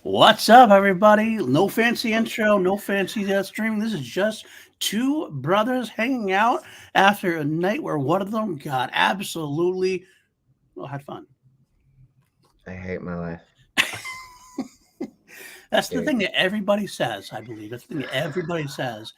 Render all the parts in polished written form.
What's up, everybody? No fancy intro, no fancy streaming. This is just two brothers hanging out after a night where one of them got absolutely had fun. I hate my life, That's the dude. thing that everybody says, I believe. That's the thing that everybody says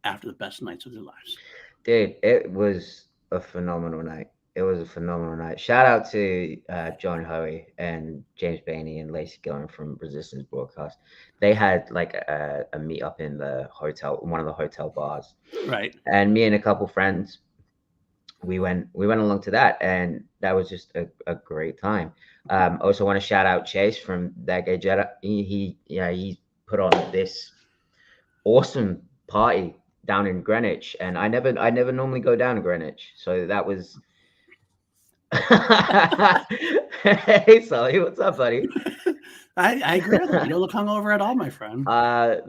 after the best nights of their lives. Dude, it was a phenomenal night. It was a phenomenal night. Shout out to John Hoey and James Bainey and Lacey Gillen from Resistance Broadcast. They had like a meet up in the hotel, one of the hotel bars, Right. and me and a couple friends, we went along to that, and that was just a great time. Also want to shout out Chase from That Gay Jedi. He put on this awesome party down in Greenwich, and I never normally go down to Greenwich, so that was. Hey, Sully, what's up, buddy? I agree with him. You don't look hungover at all, my friend.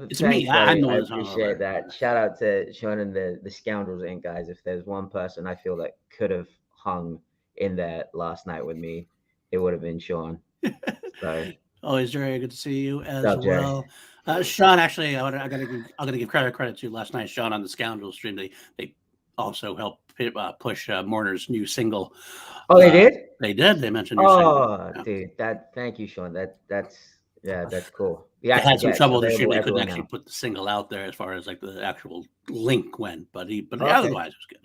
It's Thanks, me. I'm buddy. the I one that's appreciate hungover. that. Shout out to Sean and the Scoundrels Inc. guys. If there's one person I feel that could have hung in there last night with me, it would have been Sean. So, Always very good to see you what's as up, Jerry? well. Sean, actually, I'm gonna give credit to last night. Sean on the Scoundrel stream. They also helped push Mourner's new single. Oh, they did. They did. They mentioned your single. Oh, Yeah. dude, thank you, Sean. That's yeah, that's cool. We They actually had some get it's trouble with the stream. available They couldn't everywhere actually now. put the single out there as far as like the actual link went, but Okay. otherwise it was good.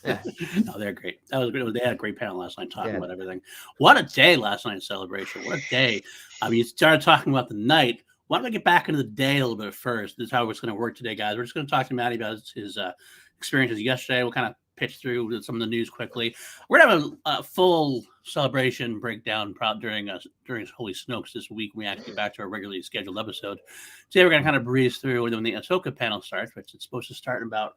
Yeah. No, they're great. That was great. They had a great panel last night talking Yeah. about everything. What a day last night's celebration. What a day. I mean, you started talking about the night. Why don't we get back into the day a little bit first? This is how it's going to work today, guys. We're just going to talk to Matty about his experiences yesterday. We'll kind of pitch through some of the news quickly. We're going to have a full celebration breakdown during Holy Snokes this week when we actually get back to our regularly scheduled episode. Today, we're going to kind of breeze through when the Ahsoka panel starts, which it's supposed to start in about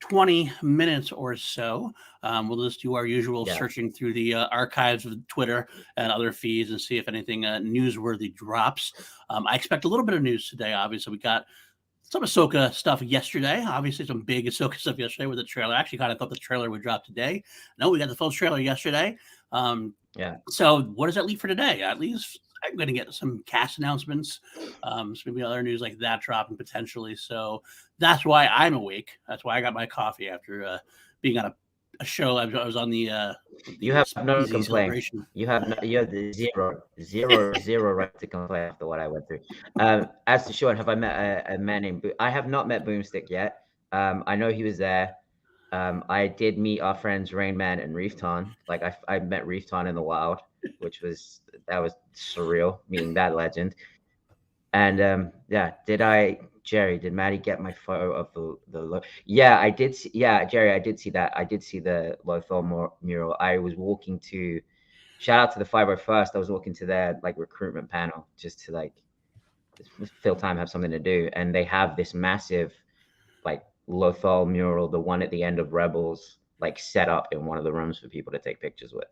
20 minutes or so. We'll just do our usual searching through the archives of Twitter and other feeds and see if anything newsworthy drops. I expect a little bit of news today. Obviously, we got some Ahsoka stuff yesterday. Obviously, some big Ahsoka stuff yesterday with the trailer. I actually kind of thought the trailer would drop today. No, we got the full trailer yesterday. So what does that leave for today? At least I'm going to get some cast announcements, maybe other news like that dropping potentially. So that's why I'm awake. That's why I got my coffee after being on a show. I was on the You have no easy complaints. celebration. You have the zero right to complain after what I went through. As to Sean, have I met a man named I have not met Boomstick yet. I know he was there. I did meet our friends Rain Man and Reef Ton. Like I met Reef Ton in the wild, which was surreal meeting that legend. And Jerry, did Matty get my photo of the yeah, I did see, yeah, Jerry, I did see that. I did see the Lothal mural. I was walking to shout out to the 501st. I was walking to their like recruitment panel just to like fill time, have something to do. And they have this massive like Lothal mural, the one at the end of Rebels, like set up in one of the rooms for people to take pictures with.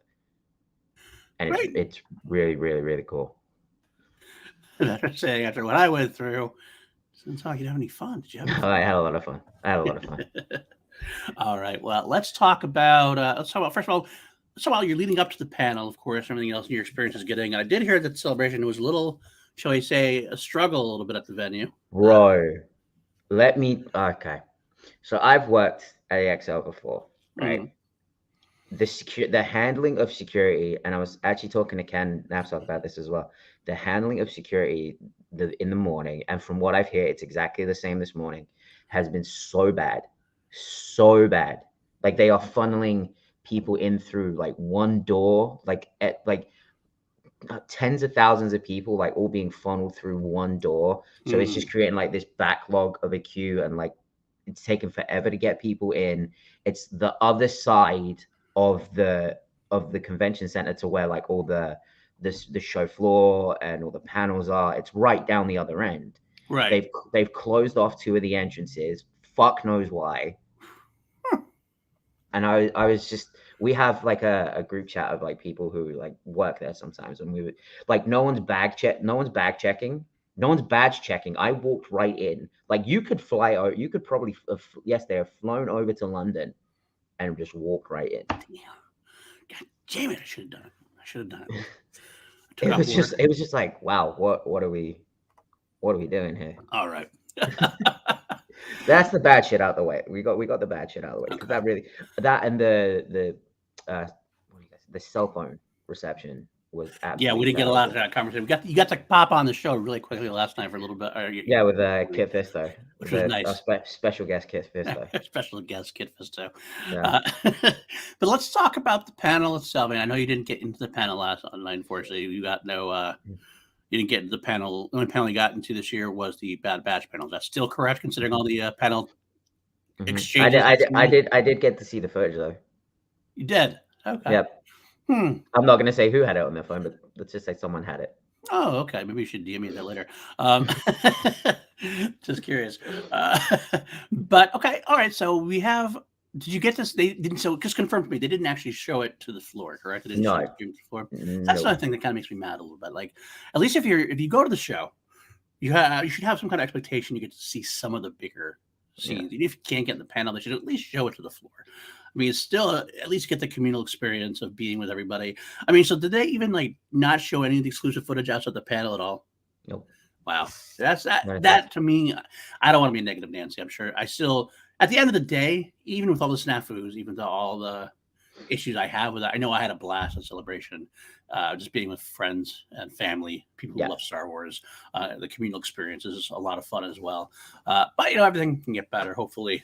And it's really, really, really cool. After saying after what I went through, sounds like you didn't have any fun. Did you have any fun? I had a lot of fun. All right. Well, let's talk about first of all, while you're leading up to the panel, of course, everything else in your experience is getting. And I did hear that the celebration was a little, shall we say, a struggle a little bit at the venue. Bro, okay. So I've worked at EXL before, right? Mm. The handling of security, and I was actually talking to Ken Knapsack about this as well. The handling of security in the morning, and from what I've heard, it's exactly the same this morning, has been so bad. Like they are funneling people in through like one door, like at like tens of thousands of people, like all being funneled through one door. So it's just creating like this backlog of a queue, and like it's taken forever to get people in. It's the other side of the convention center to where like all the show floor and all the panels are. It's right down the other end. Right. They've closed off two of the entrances. Fuck knows why. And I was just, we have like a group chat of like people who like work there sometimes, and we would like no one's badge checking. I walked right in. Like you could you could probably they have flown over to London and just walked right in. Damn. God damn it! I should have done it. took It off was work. just like, wow, what are we doing here? All right. That's the bad shit out the way. We got the bad shit out of the way because Okay. that and the what do you guys, the cell phone reception was Yeah, we absolutely didn't get a lot of terrible. that conversation. You got to pop on the show really quickly last night for a little bit. Yeah, with Kit Fisto, which was nice. special guest Kit Fisto. Special guest Kit Fisto. Yeah. But let's talk about the panel itself. And I know you didn't get into the panel last night. Unfortunately, you got no. You didn't get into the panel. The only panel you got into this year was the Bad Batch panel. Is that still correct, considering all the panel exchanges? I did get to see the footage though. You did. Okay. Yep. I'm not gonna say who had it on their phone, but let's just say someone had it. Oh, okay. Maybe you should DM me that later. Just curious. But okay, all right. So we have. Did you get this? They didn't. So just confirm to me, they didn't actually show it to the floor, correct? They didn't show it to the floor. That's another thing that kind of makes me mad a little bit. Like, at least if you go to the show, you should have some kind of expectation. You get to see some of the bigger scenes. Even if you can't get in the panel, they should at least show it to the floor. I mean, it's still at least get the communal experience of being with everybody. I mean, so did they even like not show any of the exclusive footage outside the panel at all? Nope. Wow, that's that to me. I don't want to be a negative Nancy. I'm sure I still, at the end of the day, even with all the snafus, even though all the issues I have with it, I know I had a blast at Celebration, just being with friends and family, people who love Star Wars. The communal experience is a lot of fun as well. But everything can get better. Hopefully.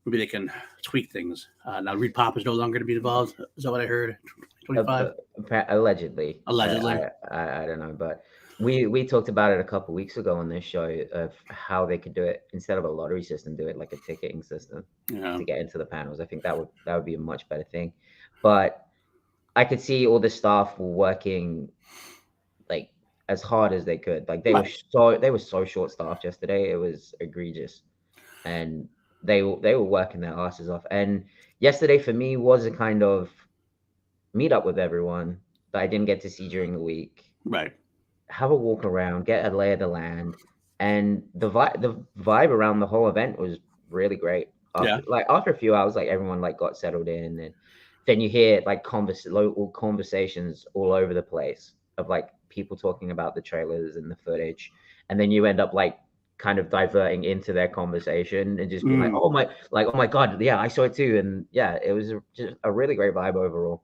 Maybe they can tweak things. Now, Reed Pop is no longer going to be involved. Is that what I heard? 25? Allegedly. Allegedly. I don't know, but we talked about it a couple weeks ago on this show of how they could do it instead of a lottery system, do it like a ticketing system to get into the panels. I think that would be a much better thing. But I could see all the staff were working like as hard as they could. Like they were so short staffed yesterday. It was egregious, and they were working their asses off. And yesterday for me was a kind of meet up with everyone that I didn't get to see during the week. Right. Have a walk around, get a lay of the land, and the vibe around the whole event was really great. After a few hours, like everyone like got settled in, and then you hear like local conversations all over the place of like people talking about the trailers and the footage, and then you end up like kind of diverting into their conversation and just being like, oh my God, yeah, I saw it too. And yeah, it was just a really great vibe overall.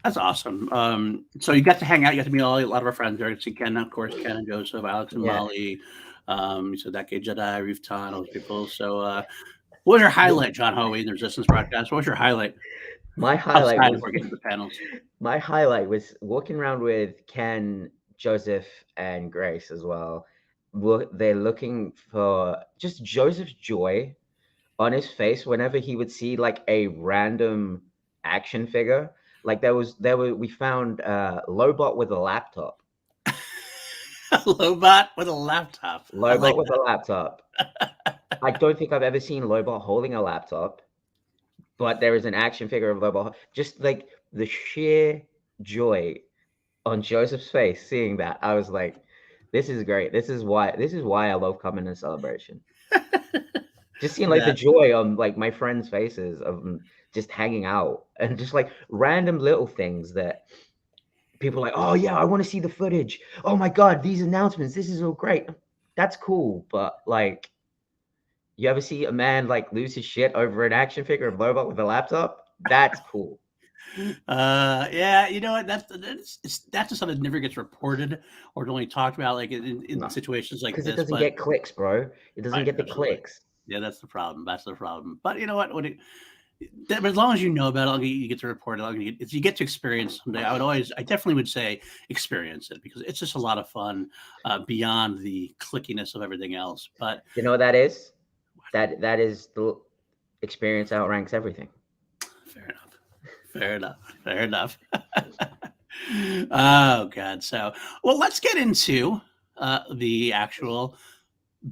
That's awesome. So you got to hang out, you got to meet a lot of our friends there. See Ken, of course, Ken and Joseph, Alex and Molly. You said that Jedi, Reef Ton, all those people. So what was your highlight, John Hoey, in the Resistance broadcast? What was your highlight? My highlight was getting to the panels. My highlight was walking around with Ken, Joseph, and Grace as well. They're looking for just Joseph's joy on his face whenever he would see like a random action figure. Like we found Lobot with a laptop. Lobot with a laptop. Lobot with a laptop. I don't think I've ever seen Lobot holding a laptop, but there is an action figure of Lobot. Just like the sheer joy on Joseph's face seeing that, I was like, this is great. This is why I love coming to Celebration. Just seeing like the joy on like my friends' faces of just hanging out and just like random little things that people are like, oh yeah, I want to see the footage. Oh my God, these announcements, this is all great. That's cool. But like, you ever see a man like lose his shit over an action figure of Lobot with a laptop? That's cool. Yeah, you know what? That's just something that never gets reported or only talked about, like in situations like this. Because it doesn't get clicks, bro. It doesn't get the clicks. Yeah, that's the problem. That's the problem. But you know what? But as long as you know about it, you get to report it. If you get to experience someday, I definitely would say experience it because it's just a lot of fun beyond the clickiness of everything else. But you know what that is? That is the experience outranks everything. Fair enough. Oh God. So, well, let's get into the actual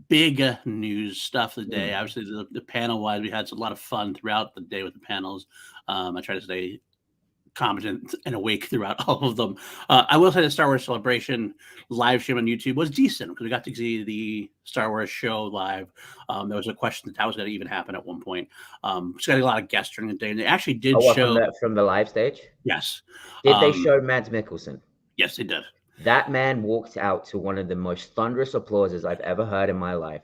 big news stuff of the day. Obviously, the panel wise, we had a lot of fun throughout the day with the panels. I try to stay competent and awake throughout all of them. I will say the Star Wars Celebration live stream on YouTube was decent because we got to see the Star Wars show live. There was a question that was going to even happen at one point. Just got a lot of guests during the day, and they actually did show from the live stage. Yes. Did they show Mads Mikkelsen? Yes, they did. That man walked out to one of the most thunderous applauses I've ever heard in my life.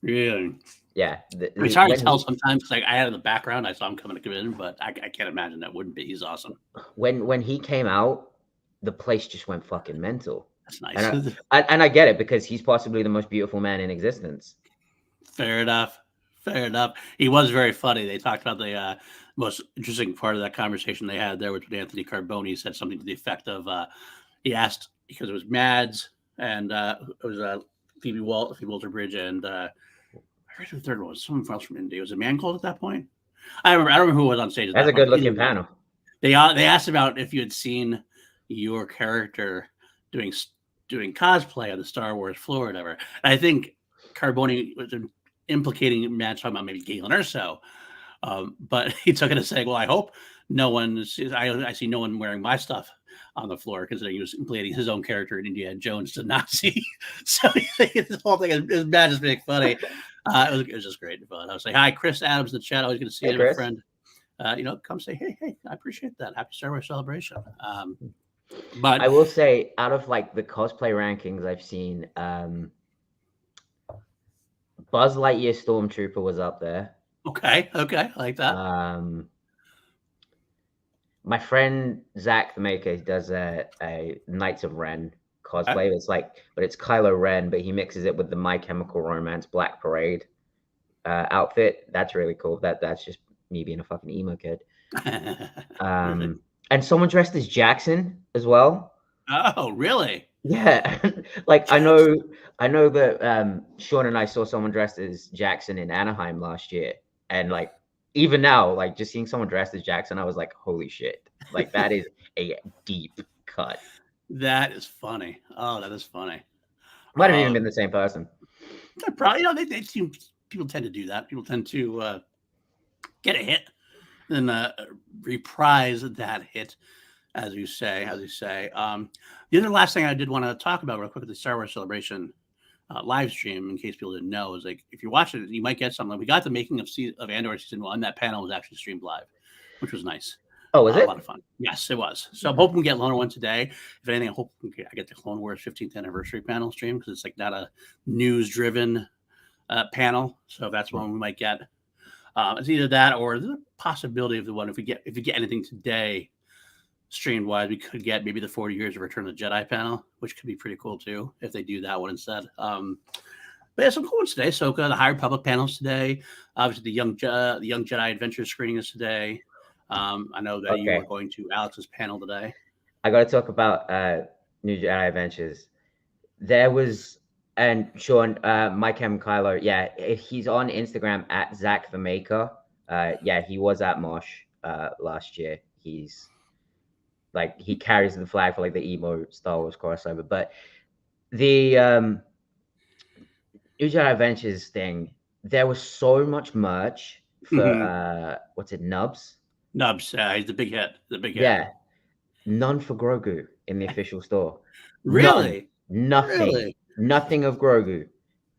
Really? Yeah. It's hard to tell sometimes because I had in the background, I saw him coming to come in, but I can't imagine that wouldn't be. He's awesome. When he came out, the place just went fucking mental. That's nice. And I get it because he's possibly the most beautiful man in existence. Fair enough. Fair enough. He was very funny. They talked about the most interesting part of that conversation they had there, which Anthony Carboni said something to the effect of he asked because it was Mads and it was Phoebe Walter-Bridge and I heard the third one was someone else from India. Was it Mangold at that point? I don't remember who was on stage. That's a good looking panel. They asked about if you had seen your character doing cosplay on the Star Wars floor or whatever. And I think Carboni was implicating Matt talking about maybe Galen Erso. But he took it to say, well, I hope no one sees, I see no one wearing my stuff on the floor, considering he was implicating his own character in Indiana Jones to Nazi. So this whole thing is Matt just being funny. It was just great fun. I was like, hi, Chris Adams in the chat. Always good to see you, my friend. Come say, hey, I appreciate that. Happy Star Wars Celebration. But I will say, out of like the cosplay rankings I've seen, Buzz Lightyear Stormtrooper was up there. Okay, I like that. My friend Zach the Maker does a Knights of Ren cosplay. Okay. It's Kylo Ren, but he mixes it with the My Chemical Romance Black Parade outfit. That's really cool. That's just me being a fucking emo kid. And someone dressed as Jackson as well. Oh, really? Yeah. Like I know that Sean and I saw someone dressed as Jackson in Anaheim last year. And like even now, like just seeing someone dressed as Jackson, I was like, holy shit. Like that is a deep cut. That is funny. Oh, that is funny. Might have even been the same person. Probably, they seem, people tend to do that. People tend to get a hit and reprise that hit, as you say. The other last thing I did want to talk about real quick with the Star Wars Celebration live stream, in case people didn't know, is like if you watch it, you might get something. We got the making of Andor season 1. That panel was actually streamed live, which was nice. Oh, was it? A lot of fun. Yes, it was. So I'm hoping we get Clone Wars today. If anything, I hope I get the Clone Wars 15th anniversary panel stream because it's like not a news-driven panel. So that's one we might get. It's either that or the possibility of the one if we get anything today streamed wise, we could get maybe the 40 years of Return of the Jedi panel, which could be pretty cool too if they do that one instead. But yeah, some cool ones today. Ahsoka, the High Republic panels today. Obviously, the Young Jedi Adventure screening is today. I know that you are going to Alex's panel today. I got to talk about New Jedi Adventures. There was, and Sean, Mike M. Kylo, yeah, he's on Instagram at Zach the Maker. Yeah, he was at Mosh last year. He's like, he carries the flag for like the emo Star Wars crossover. But the New Jedi Adventures thing, there was so much merch for what's it, Nubs? Nubs, he's the big hit. Yeah, none for Grogu in the official store. Really? Nothing. Really? Nothing of Grogu.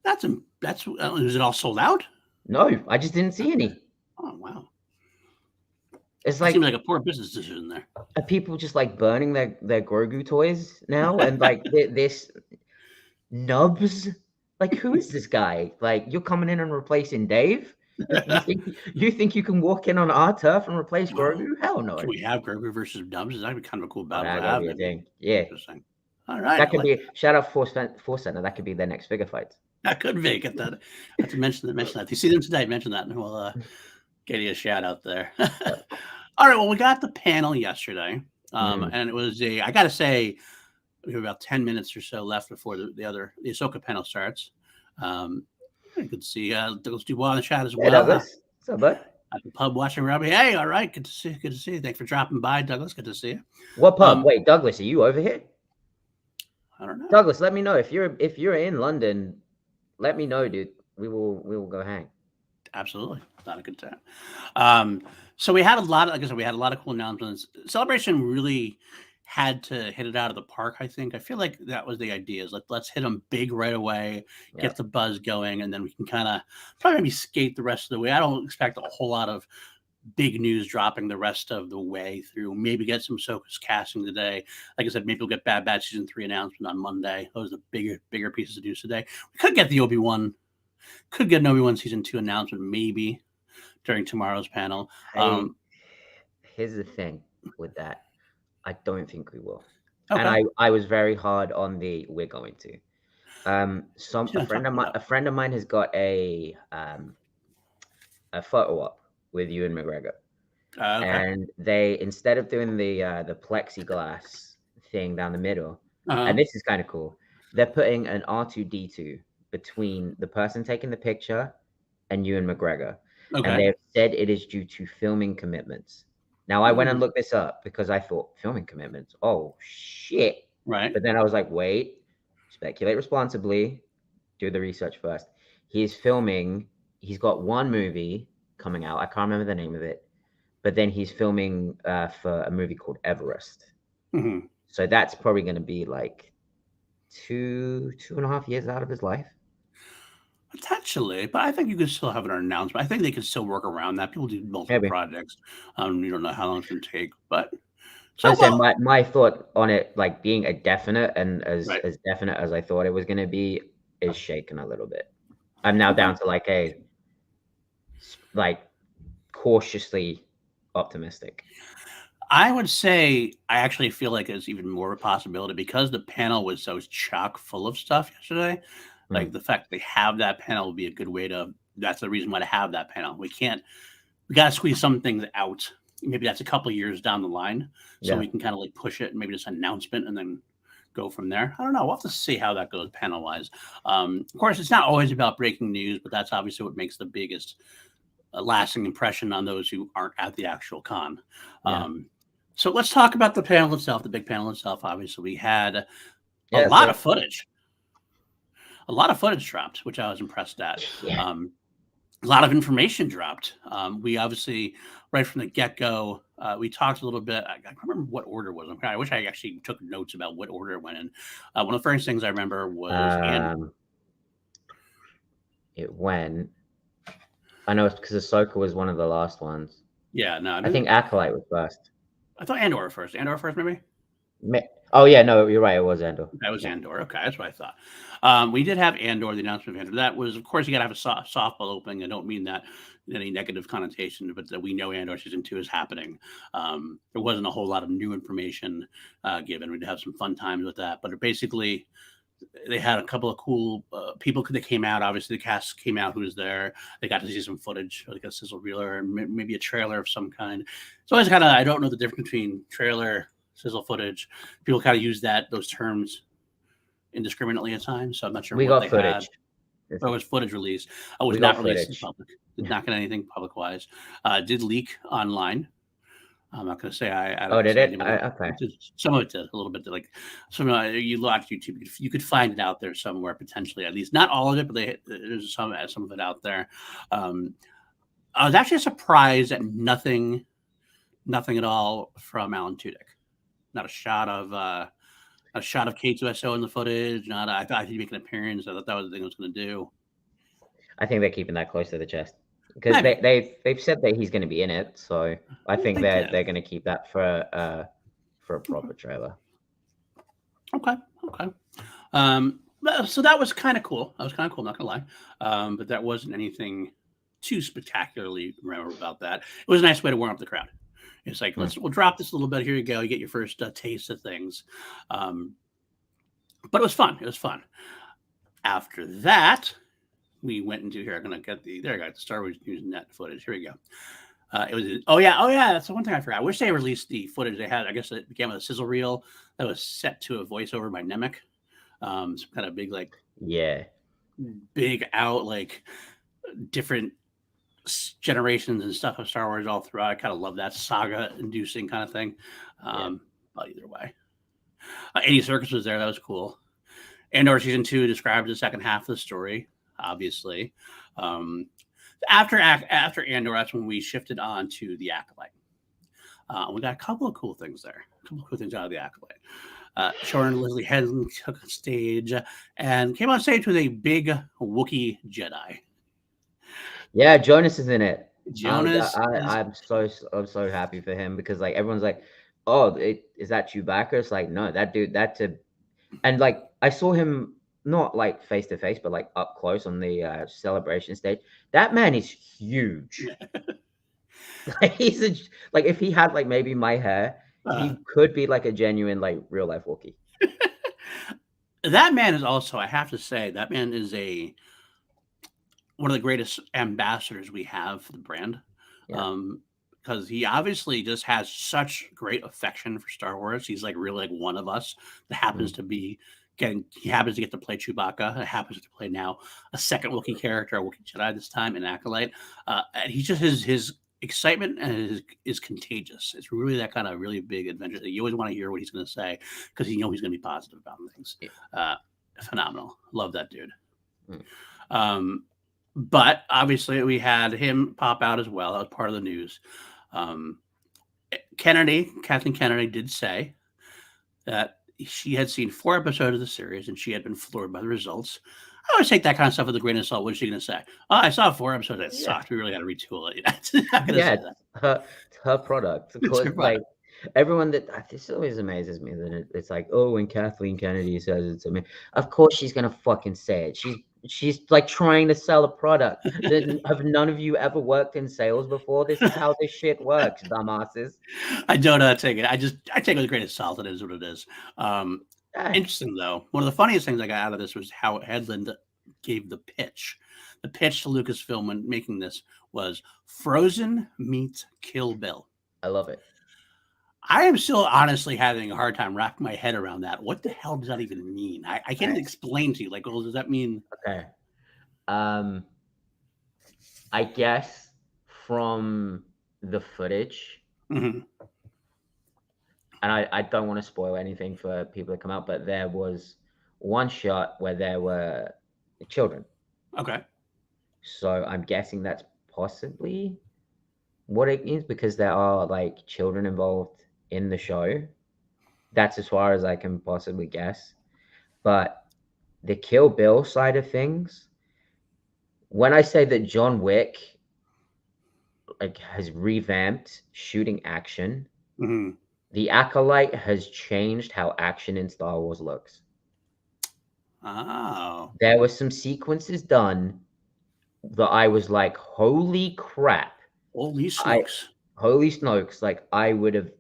That's is it all sold out? No, I just didn't see any. Oh wow! It seems like a poor business decision there. Are people just like burning their Grogu toys now and like this Nubs? Like who is this guy? Like you're coming in and replacing Dave? You think you can walk in on our turf and replace Grogu? Hell no. Can we have Grogu versus Nubs? That'd be kind of a cool battle to have. Yeah. All right. That could be shout out Force Center. That could be their next figure fight. That could be. Get that. I have to mention that. If you see them today, mention that, and we'll get you a shout out there. All right. Well, we got the panel yesterday, and it was I got to say, we have about 10 minutes or so left before the Ahsoka panel starts. Good to see Douglas Dubois in the chat as well. Hey, Douglas. What's up, bud? At the pub watching Robbie. Hey, all right. Good to see you. Thanks for dropping by, Douglas. Good to see you. What pub? Wait, Douglas, are you over here? I don't know. Douglas, let me know if you're in London. Let me know, dude. We will go hang. Absolutely, not a good time. So we had a lot of cool announcements. Celebration really had to hit it out of the park. I think. I feel like that was the idea. Is let's hit them big right away, get the buzz going, and then we can kind of probably maybe skate the rest of the way. I don't expect a whole lot of big news dropping the rest of the way through. Maybe get some Ahsoka's casting today. Like I said, maybe we'll get Bad Batch season 3 announcement on Monday. Those are the bigger pieces of news today. We could get the Obi-Wan. Could get an Obi-Wan season 2 announcement maybe during tomorrow's panel. Here's the thing with that. I don't think we will. Okay. And I was very hard on the we're going to. A friend of mine has got a photo op with Ewan McGregor. Okay. And they, instead of doing the plexiglass thing down the middle, and this is kind of cool, they're putting an R2D2 between the person taking the picture and Ewan McGregor. Okay. And they've said it is due to filming commitments. Now, I went and looked this up because I thought, filming commitments? Oh, shit. Right. But then I was like, wait, speculate responsibly, do the research first. He's got one movie coming out. I can't remember the name of it. But then he's filming for a movie called Everest. Mm-hmm. So that's probably going to be like 2.5 years out of his life. Potentially, but I think you could still have an announcement. I think they can still work around that. People do multiple projects. You don't know how long it's going to take, but so my thought on it, like being a definite and as definite as I thought it was going to be, is shaken a little bit. I'm now down to like cautiously optimistic. I would say I actually feel like it's even more of a possibility because the panel was so chock full of stuff yesterday. Like the fact that they have that panel would be a good way to. That's the reason why to have that panel. We got to squeeze some things out. Maybe that's a couple of years down the line, so we can kind of like push it and maybe just an announcement and then go from there. I don't know. We'll have to see how that goes panel wise. Of course, it's not always about breaking news, but that's obviously what makes the biggest lasting impression on those who aren't at the actual con. So let's talk about the panel itself, the big panel itself. Obviously, we had a lot of footage. A lot of footage dropped, which I was impressed at. Yeah. A lot of information dropped. We obviously, right from the get-go, we talked a little bit. I can't remember what order it was. I wish I actually took notes about what order it went in. One of the first things I remember was it went. I know it's because Ahsoka was one of the last ones. Yeah, no. I think Acolyte was first. I thought Andor first. Andor first, maybe? Oh, yeah, no, you're right. It was Andor. That was Andor. Okay, that's what I thought. We did have Andor, the announcement of Andor. That was, of course, you got to have a softball opening. I don't mean that in any negative connotation, but that we know Andor season 2 is happening. There wasn't a whole lot of new information given. We did have some fun times with that. But basically, they had a couple of cool people that came out. Obviously, the cast came out who was there. They got to see some footage, like a sizzle reeler and maybe a trailer of some kind. So I was kind of, I don't know the difference between trailer, sizzle footage. People kind of use those terms indiscriminately at times. So I'm not sure. We got footage. It was footage released. I was not released in public. Did not get anything public wise. Did leak online. I'm not going to say I did it? Okay. Some of it did, a little bit. Like some you watch YouTube, you could find it out there somewhere potentially. At least not all of it, but there's some of it out there. I was actually surprised at nothing at all from Alan Tudyk. Not a shot of K2SO in the footage. I thought he'd make an appearance. I thought that was the thing I was going to do. I think they're keeping that close to the chest because they've said that he's going to be in it. So I think they're going to keep that for a proper trailer. Okay. So that was kind of cool. I'm not going to lie. But that wasn't anything too spectacularly memorable about that. It was a nice way to warm up the crowd. It's like, we'll drop this a little bit. Here you go. You get your first taste of things. But it was fun. After that, we went into here. I'm going to get the Star Wars News Net footage. Here we go. It was, oh yeah. That's the one thing I forgot. I wish they released the footage they had. I guess it began with a sizzle reel that was set to a voiceover by Nemec. Some kind of big, big out, different generations and stuff of Star Wars all throughout. I kind of love that saga-inducing kind of thing. But either way, Andy Serkis was there. That was cool. Andor season 2 described the second half of the story. Obviously, after Andor, that's when we shifted on to the Acolyte. We got a couple of cool things there. A couple of cool things out of the Acolyte. Sharon and Leslie Henson took stage and came on stage with a big Wookiee Jedi. Yeah, Jonas is in it. Jonas I'm so happy for him because like everyone's like, oh, is that Chewbacca? It's like, no, that dude, and like I saw him not like face to face, but like up close on the celebration stage. That man is huge. Like like if he had like maybe my hair, he could be like a genuine like real life Wookiee. That man is also, I have to say, that man is one of the greatest ambassadors we have for the brand. Yeah. Because he obviously just has such great affection for Star Wars. He's like really like one of us that happens to be he happens to get to play Chewbacca. It happens to play now a second Wookiee character, a Wookiee Jedi this time, an Acolyte. And he just his excitement and is contagious. It's really that kind of really big adventure that you always want to hear what he's going to say because you know he's going to be positive about things. Phenomenal. Love that dude. But obviously we had him pop out as well. That was part of the news. Kathleen Kennedy did say that she had seen 4 episodes of the series and she had been floored by the results. I always take that kind of stuff with a grain of salt. What is she going to say? Oh, I saw 4 episodes. It sucked. We really got to retool it. It's her product. Of course, like everyone this always amazes me that it's like, oh, when Kathleen Kennedy says it to me, of course she's going to fucking say it. She's like trying to sell a product. Have none of you ever worked in sales before? This is how this shit works, dumbasses. I don't take it. I take it with a grain of salt. It is what it is. Interesting though. One of the funniest things I got out of this was how Hedlund gave the pitch. The pitch to Lucasfilm when making this was Frozen meets Kill Bill. I love it. I am still honestly having a hard time wrapping my head around that. What the hell does that even mean? I can't explain to you. Like, well, does that mean? Okay. I guess from the footage, and I don't want to spoil anything for people that come out, but there was one shot where there were children. Okay. So I'm guessing that's possibly what it is because there are like children involved in the show. That's as far as I can possibly guess. But the Kill Bill side of things, when I say that John Wick like has revamped shooting action, the Acolyte has changed how action in Star Wars looks. Oh. There were some sequences done that I was like, holy crap. Holy Snokes. Holy Snokes. Like I would have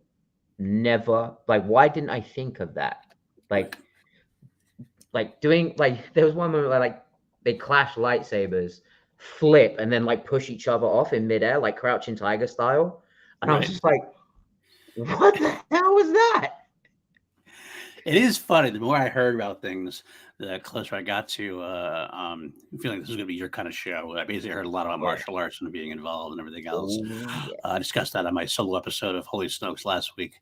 never, like, why didn't I think of that? Like doing, like, there was one moment where like they clash lightsabers, flip, and then like push each other off in midair, like Crouching Tiger style. And I was just like, what the hell was that? It is funny. The more I heard about things, the closer I got to feeling this was going to be your kind of show. I basically heard a lot about martial arts and being involved and everything else. I discussed that on my solo episode of Holy Snokes last week.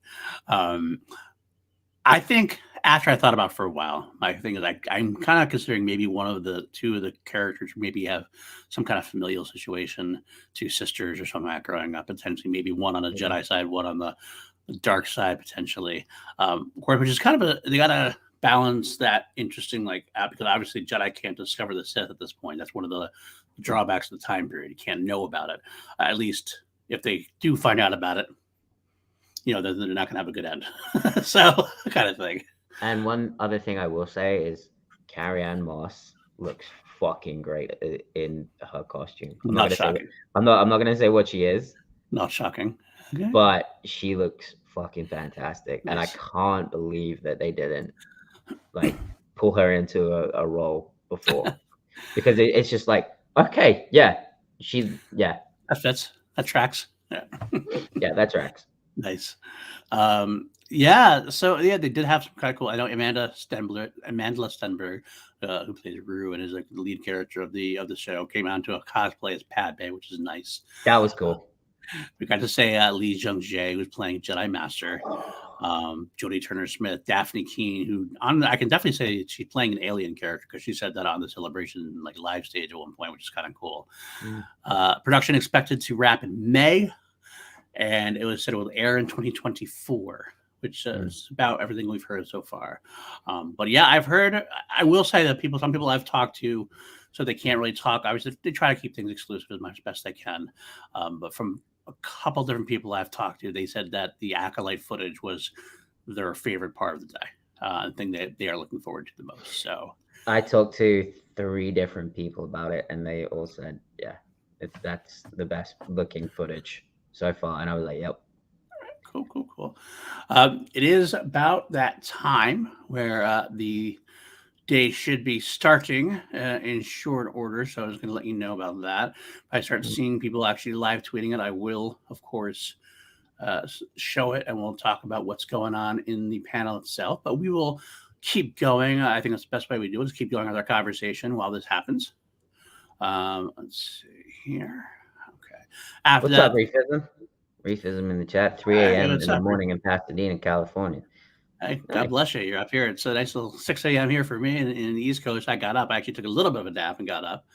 I think after I thought about it for a while, my thing is I'm kind of considering maybe two of the characters maybe have some kind of familial situation, 2 sisters or something like that growing up, potentially maybe one on the Jedi side, one on the dark side potentially, which is kind of they gotta balance that interesting because obviously Jedi can't discover the Sith at this point. That's one of the drawbacks of the time period. You can't know about it, at least if they do find out about it, they're not gonna have a good end. So kind of thing. And one other thing I will say is Carrie-Anne Moss looks fucking great in her costume. I'm not gonna say what she is. Not shocking. Okay. But she looks fucking fantastic. Nice. And I can't believe that they didn't like pull her into a role before. Because it's just like, okay, yeah. That fits. That tracks. Yeah. Yeah, that tracks. Nice. So they did have some kind of cool. I know Amanda Stenberg, who plays Rue and is like the lead character of the show, came out to a cosplay as Padme, which is nice. That was cool. We got to say Lee Jung-jae, who's playing Jedi Master, Jodie Turner-Smith, Daphne Keane, who I can definitely say she's playing an alien character because she said that on the Celebration live stage at one point, which is kind of cool. Production expected to wrap in May, and it was said it will air in 2024, which is about everything we've heard so far. But yeah, I've heard. I will say that some people I've talked to so they can't really talk. Obviously, they try to keep things exclusive as much as best they can. But from a couple different people I've talked to, they said that the Acolyte footage was their favorite part of the day. Thing that they are looking forward to the most. So I talked to 3 different people about it, and they all said, yeah, that's the best looking footage so far. And I was like, yep. Cool. It is about that time where the day should be starting in short order. So I was going to let you know about that. If I start seeing people actually live tweeting it, I will, of course, show it, and we'll talk about what's going on in the panel itself. But we will keep going. I think that's the best way we do it, is keep going with our conversation while this happens. Let's see here. Okay. After What's that, up, Reefism? Reefism in the chat. 3 a.m. in the morning in Pasadena, California. Hey, God bless you. You're up here. It's a nice little 6 a.m. here for me in the East Coast. I got up. I actually took a little bit of a nap and got up.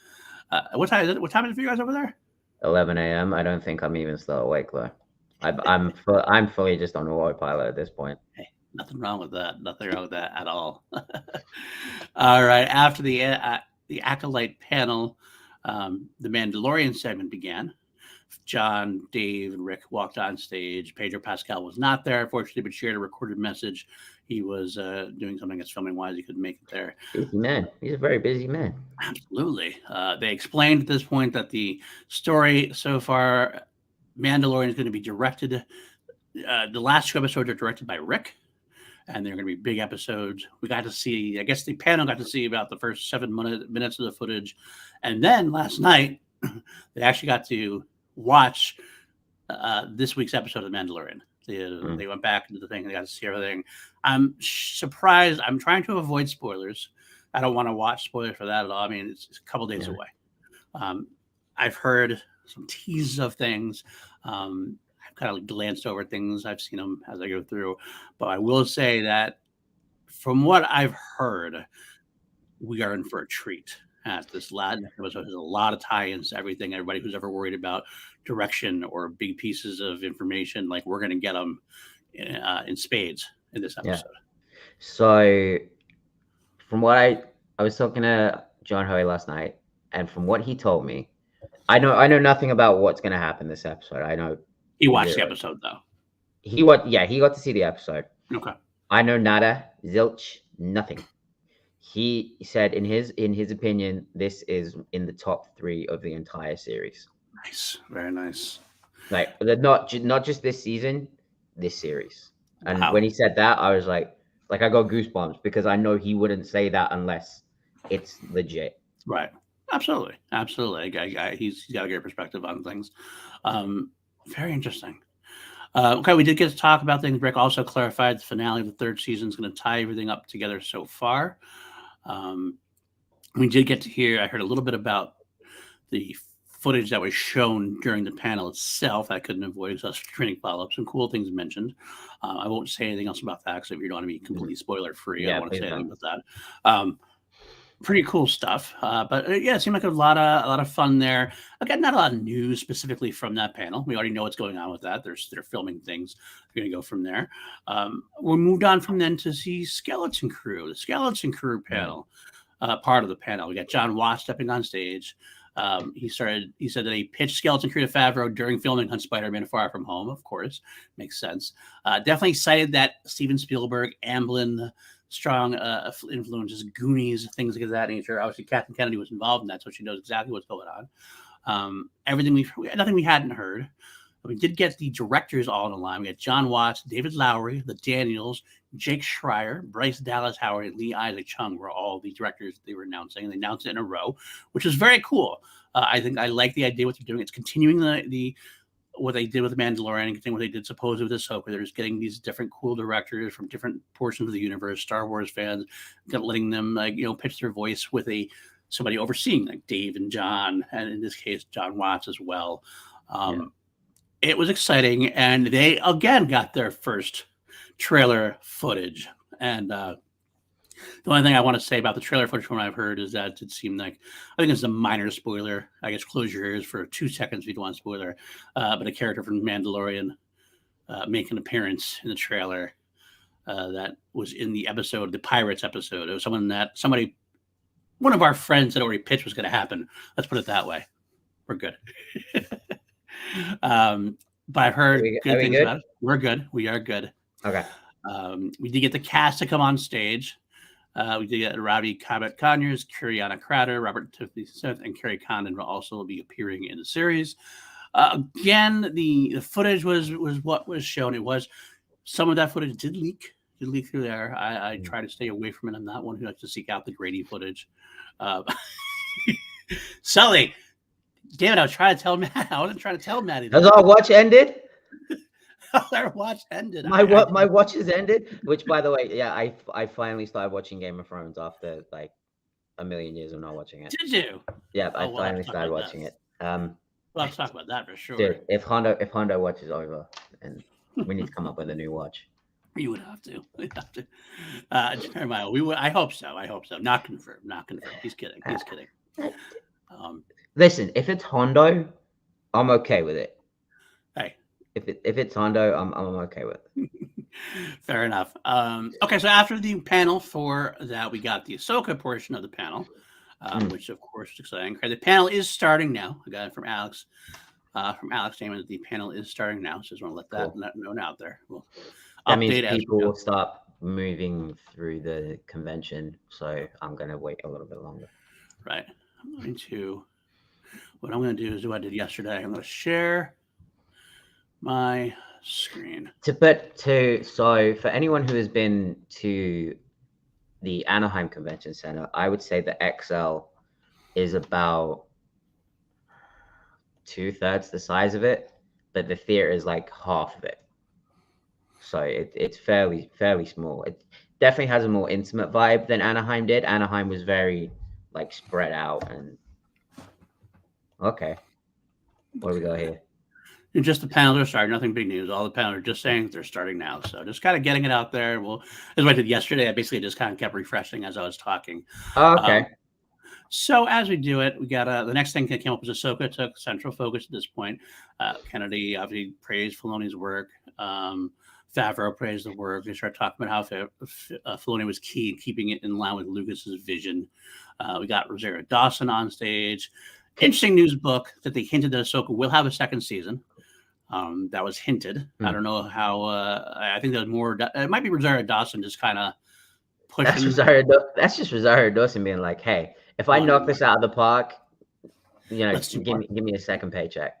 What time is it? What time is it for you guys over there? 11 a.m. I don't think I'm even still awake, though. I'm fully just on autopilot at this point. Hey, nothing wrong with that. Nothing wrong with that at all. All right. After the Acolyte panel, the Mandalorian segment began. John, Dave, and Rick walked on stage. Pedro Pascal was not there, unfortunately, but shared a recorded message. He was doing something that's filming wise. He couldn't make it there. Busy man. He's a very busy man. Absolutely. They explained at this point that the story so far, Mandalorian, is going to be directed. The last 2 episodes are directed by Rick, and they're going to be big episodes. We got to see, I guess the panel got to see about the first 7 minutes of the footage. And then last night, they actually got to watch this week's episode of Mandalorian. They went back into the thing. They got to see everything. I'm surprised. I'm trying to avoid spoilers. I don't want to watch spoilers for that at all. I mean, it's a couple days away. I've heard some teases of things. I've kind of glanced over things. I've seen them as I go through. But I will say that from what I've heard, we are in for a treat. At this last episode has a lot of tie-ins to everything. Everybody who's ever worried about direction or big pieces of information, like, we're going to get them in spades in this episode. Yeah. So from what I was talking to John Hoey last night, and from what he told me, I know nothing about what's going to happen this episode. I know he watched the episode though. He got to see the episode. Okay. I know nada, zilch, nothing. He said in his opinion, this is in the top 3 of the entire series. Nice, very nice. Like, not just this season, this series. And when he said that, I was like I got goosebumps, because I know he wouldn't say that unless it's legit. Right. Absolutely. He's got a great perspective on things. Very interesting. Okay, we did get to talk about things. Rick also clarified the finale of the 3rd season is going to tie everything up together so far. We did get to hear, I heard a little bit about the footage that was shown during the panel itself. I couldn't avoid us screening follow-up. Some cool things mentioned. I won't say anything else about that, because if you don't want to be completely spoiler-free, I don't want to say anything about that. Pretty cool stuff. But yeah, it seemed like a lot of fun there. Again, not a lot of news specifically from that panel. We already know what's going on with that. They're filming things. We're going to go from there. We moved on from then to see Skeleton Crew, the Skeleton Crew panel, part of the panel. We got John Watts stepping on stage. He said that he pitched Skeleton Crew to Favreau during filming on Spider-Man Far From Home. Of course, makes sense. Definitely excited that Steven Spielberg, Amblin, strong influences, Goonies, things like that nature. Obviously, Kathleen Kennedy was involved in that, so she knows exactly what's going on. Nothing we hadn't heard. But we did get the directors all in the line. We had John Watts, David Lowery, the Daniels, Jake Schreier, Bryce Dallas Howard, and Lee Isaac Chung were all the directors they were announcing. And they announced it in a row, which is very cool. I think I like the idea what they're doing. It's continuing the what they did with the Mandalorian, and continuing what they did supposedly with Ahsoka. They're just getting these different cool directors from different portions of the universe, Star Wars fans, letting them pitch their voice with somebody overseeing, like Dave and John, and in this case John Watts as well. It was exciting, and they again got their first trailer footage. And the only thing I want to say about the trailer footage from what I've heard is that it seemed like, I think it's a minor spoiler. I guess close your ears for 2 seconds if you don't want a spoiler. But a character from Mandalorian make an appearance in the trailer that was in the episode, the Pirates episode. It was somebody one of our friends had already pitched was going to happen. Let's put it that way. We're good. But I've heard good things about it. We're good. We are good. Okay. We did get the cast to come on stage. We did get Ravi Kabat Conyers, Kiriana Crowder, Robert Tiffany Smith, and Carrie Condon will also be appearing in the series. Again, the footage was what was shown. It was some of that footage did leak through there. I try to stay away from it. I'm not one who likes to seek out the grainy footage. Sully, damn it! I was trying to tell Matt. I wasn't trying to tell Matty. Has our watch ended? Our watch ended. My watch has ended. Which, by the way, yeah, I finally started watching Game of Thrones after like a million years of not watching it. Did you? Yeah, I finally started watching it. We'll have to talk about that for sure. Dude, if Hondo watch is over, and we need to come up with a new watch. You would have to. We'd have to. Jeremiah, we would. I hope so. Not confirmed. He's kidding. Listen, if it's Hondo, I'm okay with it. Hey, if it's Hondo, I'm okay with it. Fair enough. Okay, so after the panel for that, we got the Ahsoka portion of the panel, which of course is exciting. Okay, the panel is starting now. I got it from Alex. Damon, that the panel is starting now. So just want to let that known out there. That means people will stop moving through the convention, so I'm going to wait a little bit longer. Right. What I'm going to do is what I did yesterday. I'm going to share my screen. So for anyone who has been to the Anaheim Convention Center, I would say the XL is about 2/3 the size of it, but the theater is like half of it. So it's fairly small. It definitely has a more intimate vibe than Anaheim did. Anaheim was very like spread out and okay. What do we got here? And just the panels are starting. Nothing big news. All the panels are just saying they're starting now. So just kind of getting it out there. Well, as I did yesterday, I basically just kind of kept refreshing as I was talking. Okay. So as we do it, we got the next thing that came up was Ahsoka took central focus at this point. Kennedy obviously praised Filoni's work. Favreau praised the work. They started talking about how Filoni was key in keeping it in line with Lucas's vision. We got Rosario Dawson on stage. Interesting news book that they hinted that Ahsoka will have a second season. That was hinted. I don't know how. I think that was more. It might be Rosario Dawson just kind of pushing. That's just Rosario Dawson being like, "Hey, if I knock this out of the park, give me a second paycheck."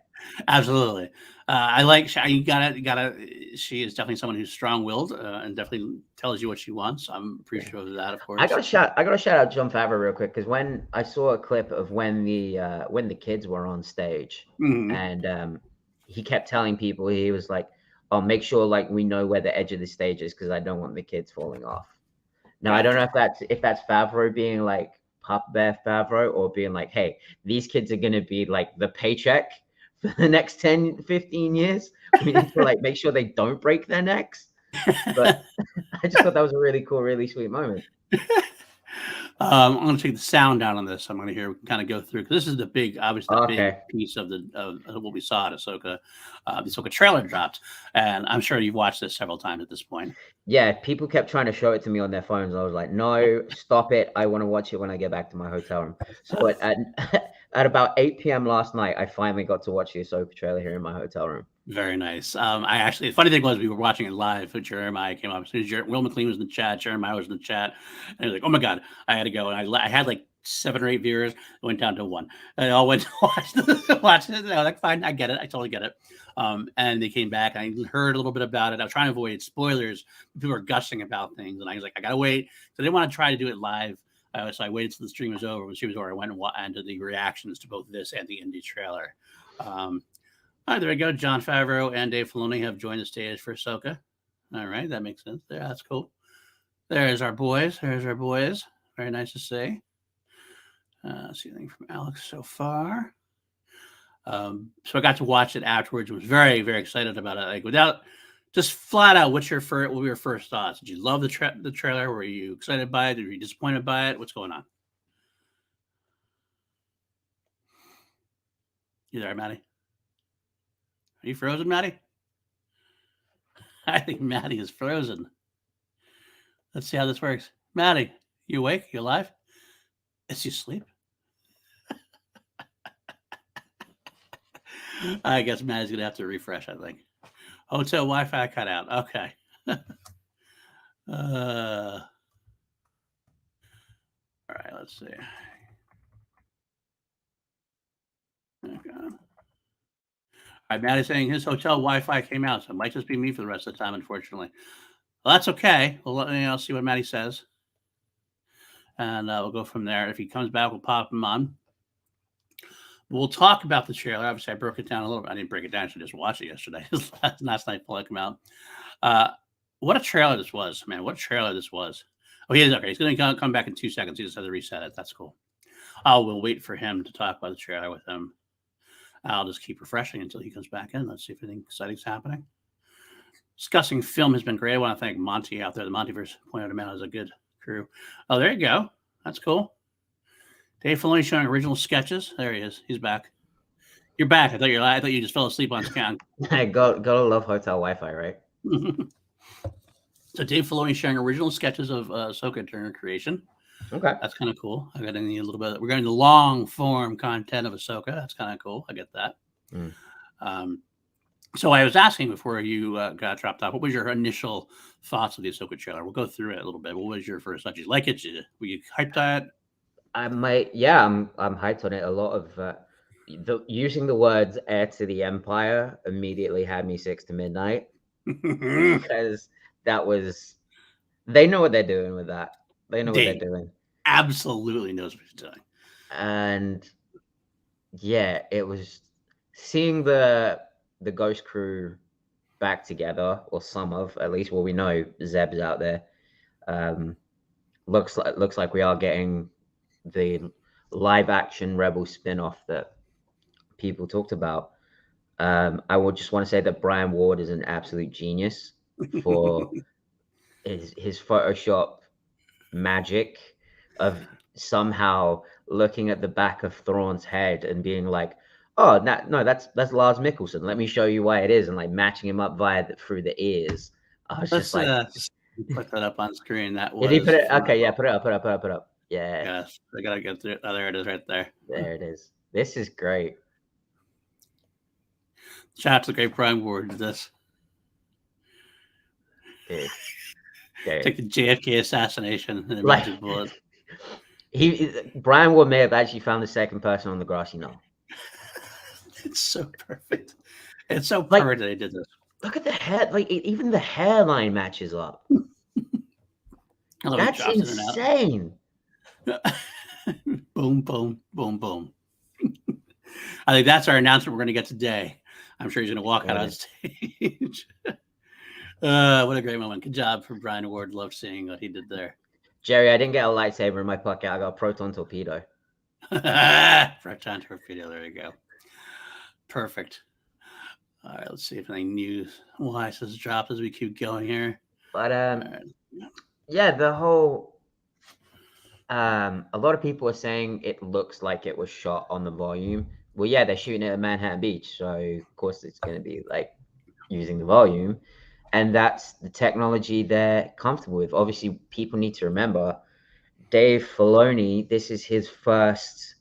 Absolutely. I like you gotta. She is definitely someone who's strong-willed and definitely tells you what she wants. I'm appreciative of that, of course. I gotta shout out Jon Favreau real quick because when I saw a clip of when the kids were on stage and he kept telling people, he was like, "Oh, make sure like we know where the edge of the stage is because I don't want the kids falling off." Now I don't know if that's Favreau being like Papa Bear Favreau or being like, "Hey, these kids are gonna be like the paycheck for the next 10, 15 years. We need to like make sure they don't break their necks." But I just thought that was a really cool, really sweet moment. I'm going to take the sound down on this. I'm going to kind of go through because this is the big, obviously, big piece of what we saw at Ahsoka. The Ahsoka trailer dropped, and I'm sure you've watched this several times at this point. Yeah, people kept trying to show it to me on their phones. I was like, "No, stop it! I want to watch it when I get back to my hotel room." So at about 8 p.m. last night, I finally got to watch the Ahsoka trailer here in my hotel room. Very nice. The funny thing was we were watching it live. Jeremiah came up. As soon as Will McLean was in the chat, Jeremiah was in the chat, and he was like, "Oh my god, I had to go." And I had like 7 or 8 viewers. It went down to 1. And they all went to watch it. And I was like, "Fine, I get it. I totally get it." And they came back. And I heard a little bit about it. I was trying to avoid spoilers. People were gushing about things, and I was like, "I gotta wait." So I didn't want to try to do it live. So I waited till the stream was over. When the stream was over, I went and did the reactions to both this and the indie trailer. All right, there we go. Jon Favreau and Dave Filoni have joined the stage for Ahsoka. All right, that makes sense. There, that's cool. There's our boys. Very nice to see. See anything from Alex so far. So I got to watch it afterwards. I was very, very excited about it. Like without just flat out, what were your first thoughts? Did you love the trailer? Were you excited by it? Were you disappointed by it? What's going on? You there, Matty? Are you frozen, Matty? I think Matty is frozen. Let's see how this works. Matty, you awake? You alive? Is he asleep? I guess Matt's gonna have to refresh. I think hotel Wi-Fi cut out. Okay. All right. Let's see. Okay. All right. Matt is saying his hotel Wi-Fi came out, so it might just be me for the rest of the time, unfortunately. Well, that's okay. Well, I'll see what Matty says, and we'll go from there. If he comes back, we'll pop him on. We'll talk about the trailer. Obviously, I broke it down a little bit. I didn't break it down. I just watched it yesterday. Last night before I come out. What a trailer this was, man. What a trailer this was. Oh, he is okay. He's going to come back in 2 seconds. He just has to reset it. That's cool. We'll wait for him to talk about the trailer with him. I'll just keep refreshing until he comes back in. Let's see if anything exciting's happening. Discussing film has been great. I want to thank Monty out there. The Montyverse pointed him out as a good crew. Oh, there you go. That's cool. Dave Filoni showing original sketches. There he is. He's back. You're back. I thought you just fell asleep on scan. I gotta love hotel Wi-Fi, right? So Dave Filoni sharing original sketches of Ahsoka during her creation. Okay, that's kind of cool. I got a little bit. We're going to long form content of Ahsoka. That's kind of cool. I get that. So I was asking before you got dropped off, what was your initial thoughts of the Ahsoka trailer? We'll go through it a little bit. What was your first thought? Did you like it? Were you hyped on it? I'm hyped on it. A lot of using the words "heir to the Empire" immediately had me 6 to midnight because they know what they're doing with that. They know what they're doing. Absolutely knows what they're doing. And yeah, it was seeing the Ghost Crew back together, or some of at least. Well, we know Zeb's out there. Looks like we are getting the live action Rebel spin-off that people talked about. I would just want to say that Brian Ward is an absolute genius for his Photoshop magic of somehow looking at the back of Thrawn's head and being like, "Oh, no, that's Lars Mikkelsen. Let me show you why it is," and like matching him up through the ears. I was just like, put that up on screen. That was. Did he put it? Okay, yeah, put it up. Yeah. Yes, I gotta get through it. Oh, there it is, right there. There it is. This is great. Shout out to the great Brian Ward to this. Dude. Take the JFK assassination and the magic bullet. Brian Ward may have actually found the second person on the grassy knoll. It's so perfect. It's so perfect that they did this. Look at the hair. Even the hairline matches up. That's insane. Boom, boom, boom, boom. I think that's our announcement we're going to get today. I'm sure he's going to walk out on stage. What a great moment. Good job for Brian Ward. Love seeing what he did there. Jerry, I didn't get a lightsaber in my pocket. I got a proton torpedo. Proton torpedo. There you go. Perfect. All right. Let's see if anything new has dropped as we keep going here. But yeah, the whole a lot of people are saying it looks like it was shot on the volume. Well, yeah, they're shooting it at Manhattan Beach, so of course it's going to be like using the volume, and that's the technology they're comfortable with. Obviously, people need to remember Dave Filoni. This is his first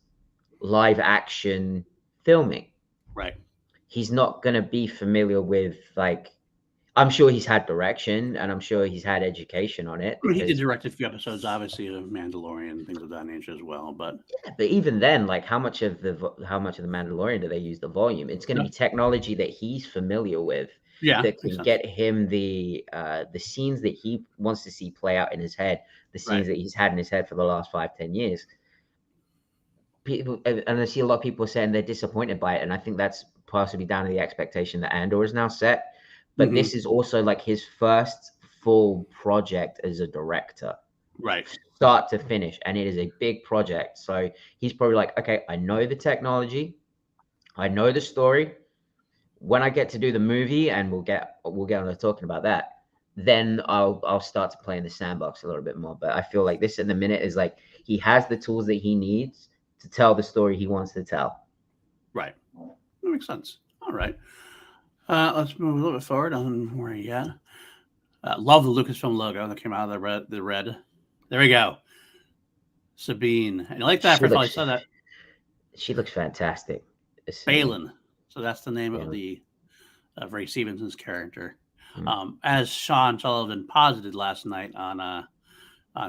live action filming. Right. He's not going to be familiar with I'm sure he's had direction and I'm sure he's had education on it. He did direct a few episodes, obviously, of Mandalorian and things of that nature as well. But even then, how much of the Mandalorian do they use the volume? It's going to be technology that he's familiar with. Yeah, that can get him the scenes that he wants to see play out in his head, the scenes that he's had in his head for the last 5-10 years. People, and I see a lot of people saying they're disappointed by it, and I think that's possibly down to the expectation that Andor is now set. But this is also his first full project as a director, right? Start to finish, and it is a big project. So he's probably like, okay, I know the technology, I know the story. When I get to do the movie, and we'll get on to talking about that, then I'll start to play in the sandbox a little bit more. But I feel like this in the minute is he has the tools that he needs to tell the story he wants to tell. Right. That makes sense. All right. Let's move a little bit forward on where you at. Love the Lucasfilm logo that came out of the red. There we go. Sabine. And I like that. She First of all, I looks saw that she looks fantastic. Sabine. Balin. So that's the name of Yeah. the Ray Stevenson's character. Mm. As Sean Sullivan posited last night on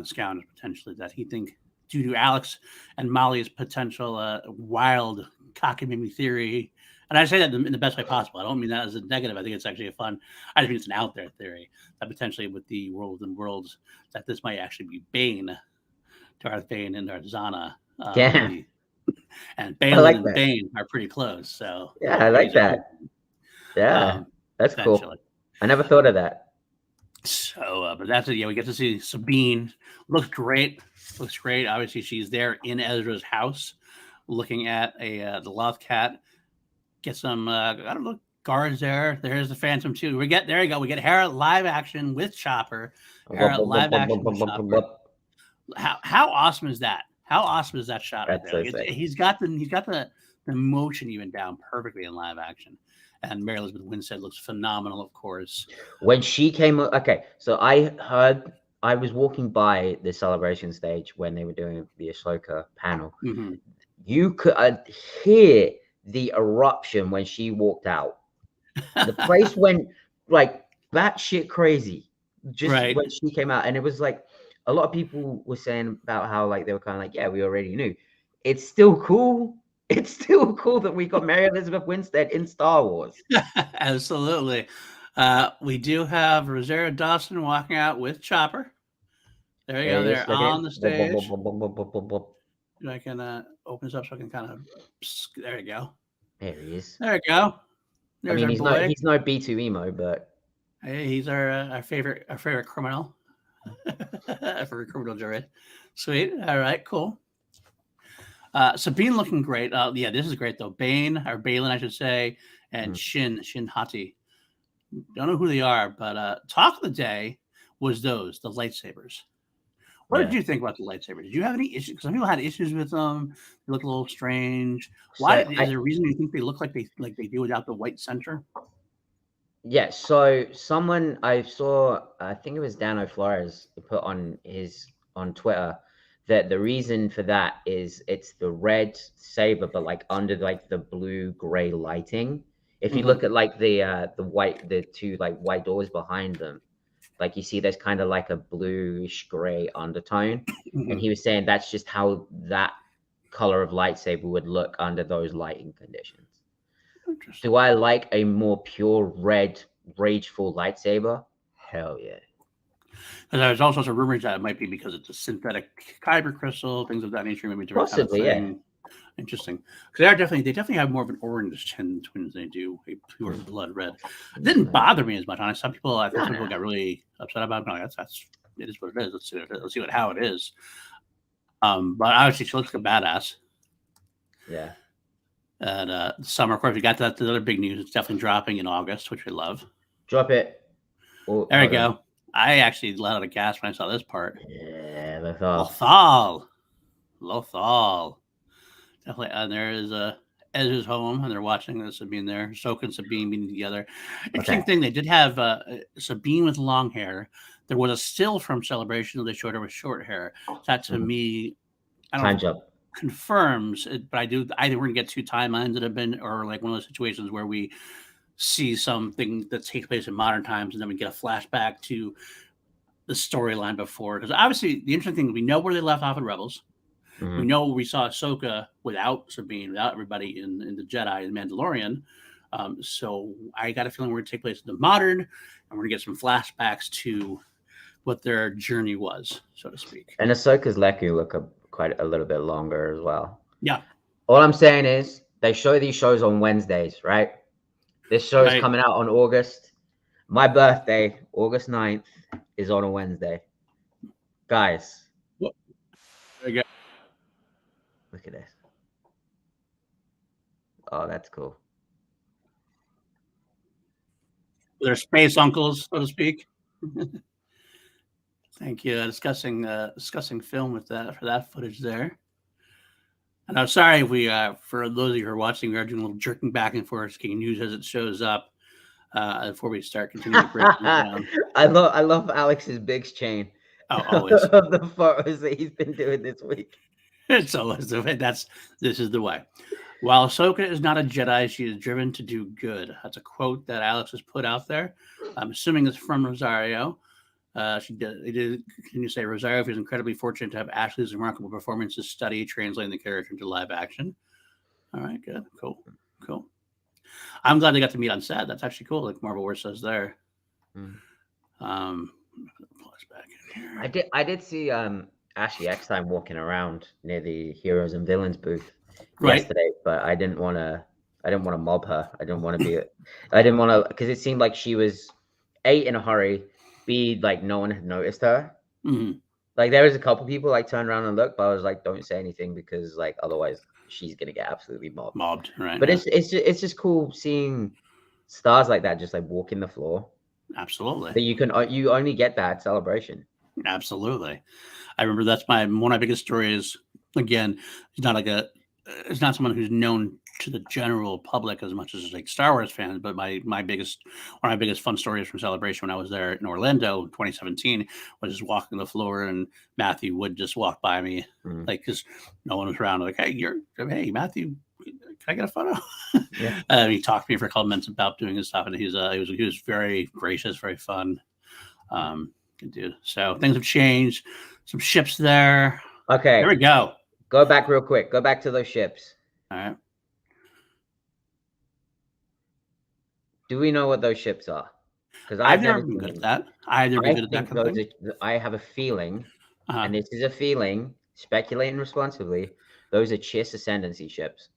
Scoundrels potentially that he think due to Alex and Molly's potential wild cockamamie theory, and I say that in the best way possible. I don't mean that as a negative. I think it's actually a fun. I think it's an out there theory that potentially with the World and Worlds that this might actually be Bane, Darth Bane and Darth Zana. Yeah, And I Balin like and that. Bane are pretty close. So Yeah, I like that. Yeah, that's cool. potentially. I never thought of that. So, but that's it. Yeah, we get to see Sabine. Looks great. Looks great. Obviously, she's there in Ezra's house, looking at the Loth Cat. Get some. I don't know. Guards there. There's the Phantom too. We get there. You go. We get Hera live action with Chopper. Hera live action with Chopper. How awesome is that? How awesome is that shot right there? Like he's got the motion even down perfectly in live action. And Mary Elizabeth Winstead looks phenomenal, of course. When she came, okay, so I was walking by the celebration stage when they were doing the Ahsoka panel. Mm-hmm. You could hear the eruption when she walked out. The place went like batshit crazy just when she came out, and it was like a lot of people were saying about how like they were kind of like, yeah, we already knew. It's still cool. It's still cool that we got Mary Elizabeth Winstead in Star Wars. Absolutely. We do have Rosario Dawson walking out with Chopper. There you go. They're on the stage. I can open this up so I can kind of. There you go. There he is. There you go. There's I mean, he's no B2 emo, but hey, he's our favorite criminal. Our favorite criminal jury. Sweet. All right. Cool. Sabine looking great. Yeah, this is great though. Balin, I should say, and Shin Hati. Don't know who they are, but talk of the day was the lightsabers. What did you think about the lightsabers? Did you have any issues? Some people had issues with them. They look a little strange. Why? Is there a reason you think they look like they do without the white center? Yeah. So someone I saw, I think it was Dano Flores, put on Twitter that the reason for that is it's the red saber, but like under like the blue gray lighting. If you look at like the two like white doors behind them, like you see there's kind of like a bluish gray undertone. And he was saying that's just how that color of lightsaber would look under those lighting conditions. Do I like a more pure red rageful lightsaber? Hell yeah. Because there's all sorts of rumors that it might be because it's a synthetic kyber crystal, things of that nature, maybe different possibly, kind of thing. Yeah. Interesting. Because they definitely have more of an orange tint than they do a pure blood red. It didn't bother me as much. Honestly, some people got really upset about it. No, that's it is what it is. Let's see how it is. But obviously she looks like a badass. Yeah. And summer, of course, we got that. The other big news. It's definitely dropping in August, which we love. Drop it. Oh, there we go. I actually let out a gasp when I saw this part. Yeah, Lothal. Definitely. And there is Ezra's home, and they're watching this Sabine there. Ahsoka and Sabine being together. Interesting thing, they did have Sabine with long hair. There was a still from Celebration that they showed her with short hair. That to me, I don't know, confirms it, but I think we're gonna get two timelines that have been, or like one of those situations where we see something that takes place in modern times, and then we get a flashback to the storyline before. Because obviously, the interesting thing, we know where they left off in Rebels. We know we saw Ahsoka without Sabine, without everybody in the Jedi and Mandalorian. So I got a feeling we're going to take place in the modern, and we're going to get some flashbacks to what their journey was, so to speak. And Ahsoka's Leku look quite a little bit longer as well. Yeah. All I'm saying is they show these shows on Wednesdays, right? This show is coming out on August. My birthday, August 9th, is on a Wednesday. Guys. There you go. Look at this. Oh, that's cool. They're space uncles, so to speak. Thank you. Discussing film with that for that footage there. And I'm sorry if we, for those of you who are watching, we are doing a little jerking back and forth, getting news as it shows up before we start continuing to break down. I love Alex's Biggs chain. Always. of the photos that he's been doing this week. It's always the way. This is the way. While Ahsoka is not a Jedi, she is driven to do good. That's a quote that Alex has put out there. I'm assuming it's from Rosario. She did. Can you say Rosario is incredibly fortunate to have Ashley's remarkable performances study, translating the character into live action. All right, good, cool. I'm glad they got to meet on set. That's actually cool. Like Marvel War says there. Back in here. I did see Ashley Eckstein walking around near the Heroes and Villains booth Right. yesterday, but I didn't want to mob her. I didn't want to because it seemed like she was A, in a hurry, B, like no one had noticed her. Mm-hmm. Like there was a couple people like turned around and looked, but I was like, don't say anything because like otherwise she's gonna get absolutely mobbed. Right. But it's just cool seeing stars like that just like walking the floor. Absolutely. That you only get that at Celebration. Absolutely. I remember that's one of my biggest stories. Again, it's not someone who's known to the general public as much as like Star Wars fans, but one of my biggest fun stories from Celebration when I was there in Orlando in 2017 was just walking the floor and Matthew would just walk by me, like, because no one was around. Like, hey, Matthew, can I get a photo? Yeah. He talked to me for a couple minutes about doing his stuff, and he was very gracious, very fun. Good dude. So things have changed. Some ships there. Okay. Here we go. Go back real quick. Go back to those ships. All right. Do we know what those ships are? Because I've never been good at that. I have a feeling, and this is a feeling, speculating responsibly, those are Chiss Ascendancy ships.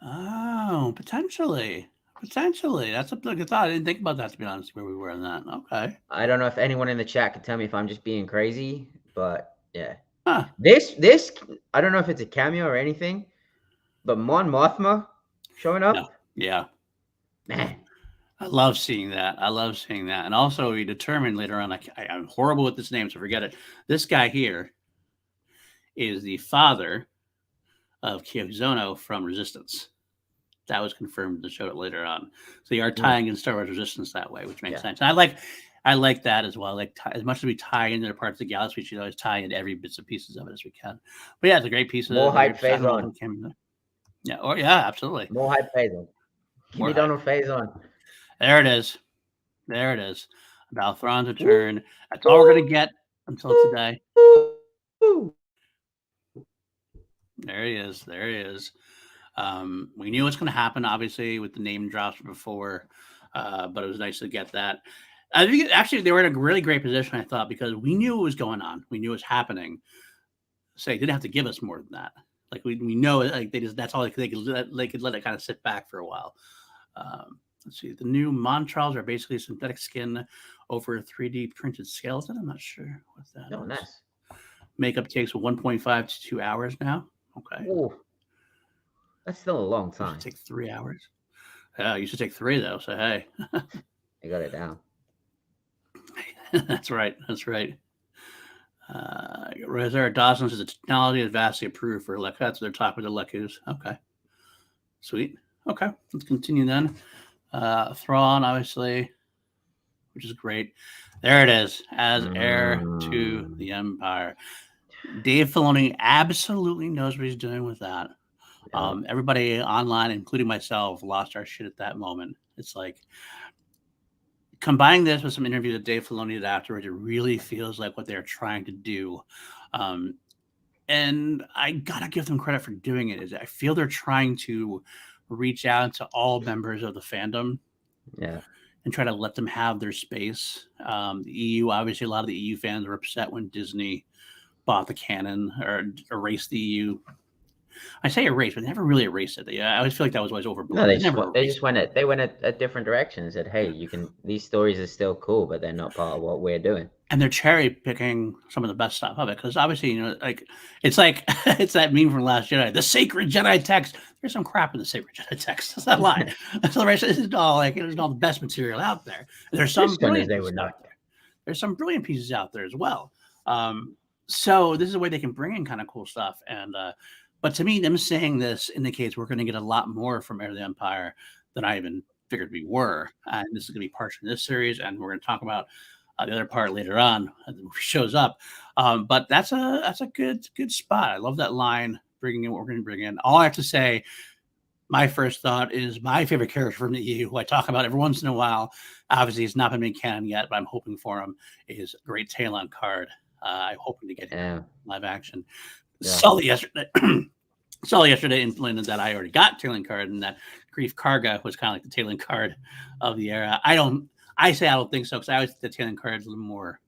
Oh, potentially. That's a good thought. I didn't think about that, to be honest, where we were in that. Okay. I don't know if anyone in the chat can tell me if I'm just being crazy, but yeah. Huh. This I don't know if it's a cameo or anything, but Mon Mothma showing up. No. Yeah. Man. I love seeing that. And also we determined later on, I'm horrible with this name, so forget it. This guy here is the father of Kyozono from Resistance. That was confirmed. They showed it later on. So you are tying in Star Wars Resistance that way, which makes sense. And I like that as well. Like as much as we tie into the parts of the galaxy, we should always tie in every bits and pieces of it as we can. But yeah, it's a great piece of more hype phase on. Yeah, absolutely. More hype phase on. Give me Donald phase on. There it is. About Thrawn's return. That's all we're gonna get until today. There he is. We knew what's going to happen, obviously, with the name drops before, but it was nice to get that. I think actually they were in a really great position, I thought, because we knew what was going on. We knew it was happening. So they didn't have to give us more than that. Like we know, like that's all they could let it kind of sit back for a while. Let's see. The new Montrals are basically synthetic skin over a 3D printed skeleton. I'm not sure what that is. Nice. Makeup takes 1.5 to 2 hours now. Okay. Ooh. That's still a long time. Take 3 hours. Yeah, you should take 3 though. So hey, I got it down. That's right. Rosario Dawson says the technology is vastly approved for Lekka. That's their top of the Lekkus. Okay, sweet. Okay, let's continue then. Thrawn, obviously, which is great. There it is, as heir to the Empire. Dave Filoni absolutely knows what he's doing with that. Everybody online, including myself, lost our shit at that moment. It's like combining this with some interview that Dave Filoni did afterwards, it really feels like what they're trying to do. And I gotta give them credit for doing it. I feel they're trying to reach out to all members of the fandom. Yeah. And try to let them have their space. The EU, obviously, a lot of the EU fans were upset when Disney bought the canon or erased the EU. I say erased, but they never really erased it. I always feel like that was always overblown. No, they just went a different direction and said, "Hey, these stories are still cool, but they're not part of what we're doing." And they're cherry picking some of the best stuff of it because obviously, it's like it's that meme from Last Jedi, the sacred Jedi text. There's some crap in the sacred Jedi text. That's not lie. Celebration is all it's all the best material out there. And there's some brilliant pieces out there. There's some brilliant pieces out there as well. So this is a way they can bring in kind of cool stuff. And but to me, them saying this indicates we're going to get a lot more from Heir to the Empire than I even figured we were. And this is going to be partially in this series, and we're going to talk about The other part later on shows up. But that's a good spot. I love that line, bringing in what we're going to bring in. All I have to say, my first thought is my favorite character from the EU, who I talk about every once in a while. Obviously, he's not been made canon yet, but I'm hoping for him. Is great Talon Card. I'm hoping to get him live action. Yeah. Sully yesterday implemented that I already got Talon Card, and that Grief Karga was kind of like the Talon Card of the era. I don't think so, because I always think the Talon Card is a little more.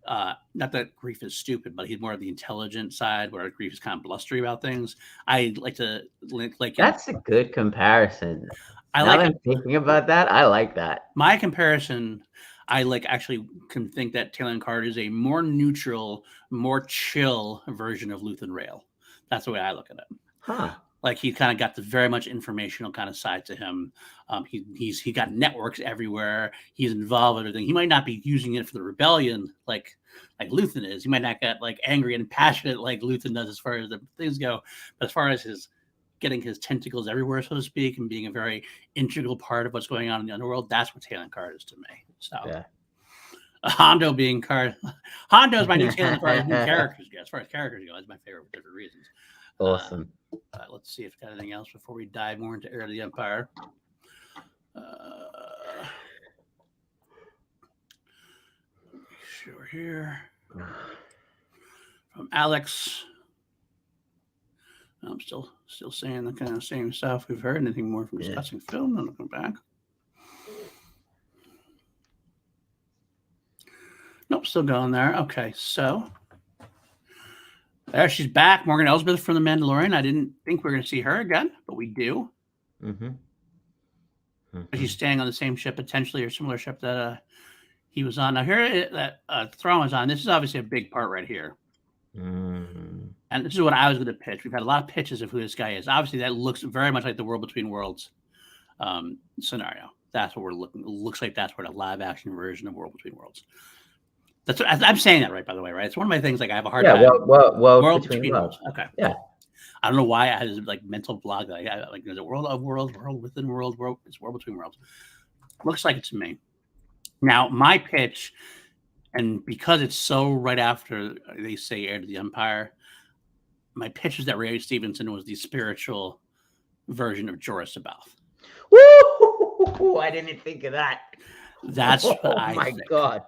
Not that Grief is stupid, but he's more of the intelligent side, where Grief is kind of blustery about things. I like to like. That's a good comparison. I'm thinking about that. I like that. My comparison, I actually can think that Talon Card is a more neutral, more chill version of Luthen Rail. That's the way I look at it. Huh. Like he kind of got the very much informational kind of side to him. He got networks everywhere. He's involved in everything. He might not be using it for the rebellion like Luthen is. He might not get angry and passionate like Luthen does as far as the things go. But as far as his getting his tentacles everywhere, so to speak, and being a very integral part of what's going on in the underworld, that's what Talon Card is to me. So yeah. Hondo being Card. Hondo is my new Talon Card. New characters go. As far as characters go, it's my favorite for different reasons. Awesome. Let's see if we've got anything else before we dive more into Heir of the Empire. Sure here. From Alex. I'm still saying the kind of same stuff. We've heard anything more from discussing film? I'm looking back. Nope, still going there. Okay, so there she's back. Morgan Elsbeth from The Mandalorian. I didn't think we were going to see her again, but we do. Mm-hmm. She's staying on the same ship, potentially, or similar ship that he was on. Now, here that Thrawn was on. This is obviously a big part right here. Mm-hmm. And this is what I was going to pitch. We've had a lot of pitches of who this guy is. Obviously, that looks very much like the World Between Worlds scenario. That's what we're looking. It looks like that's what a live action version of World Between Worlds. That's what, I'm saying that right, by the way, right? It's one of my things. I have a hard time. World Between Worlds. Okay. Yeah. I don't know why I had this mental block. Is it World of Worlds, World Within World, it's World Between Worlds. Looks like it to me. Now, my pitch, and because it's so right after they say Heir to the Empire, my pitch is that Ray Stevenson was the spiritual version of Jorah Sabath. Woo! I didn't think of that. That's what I think. Oh my God.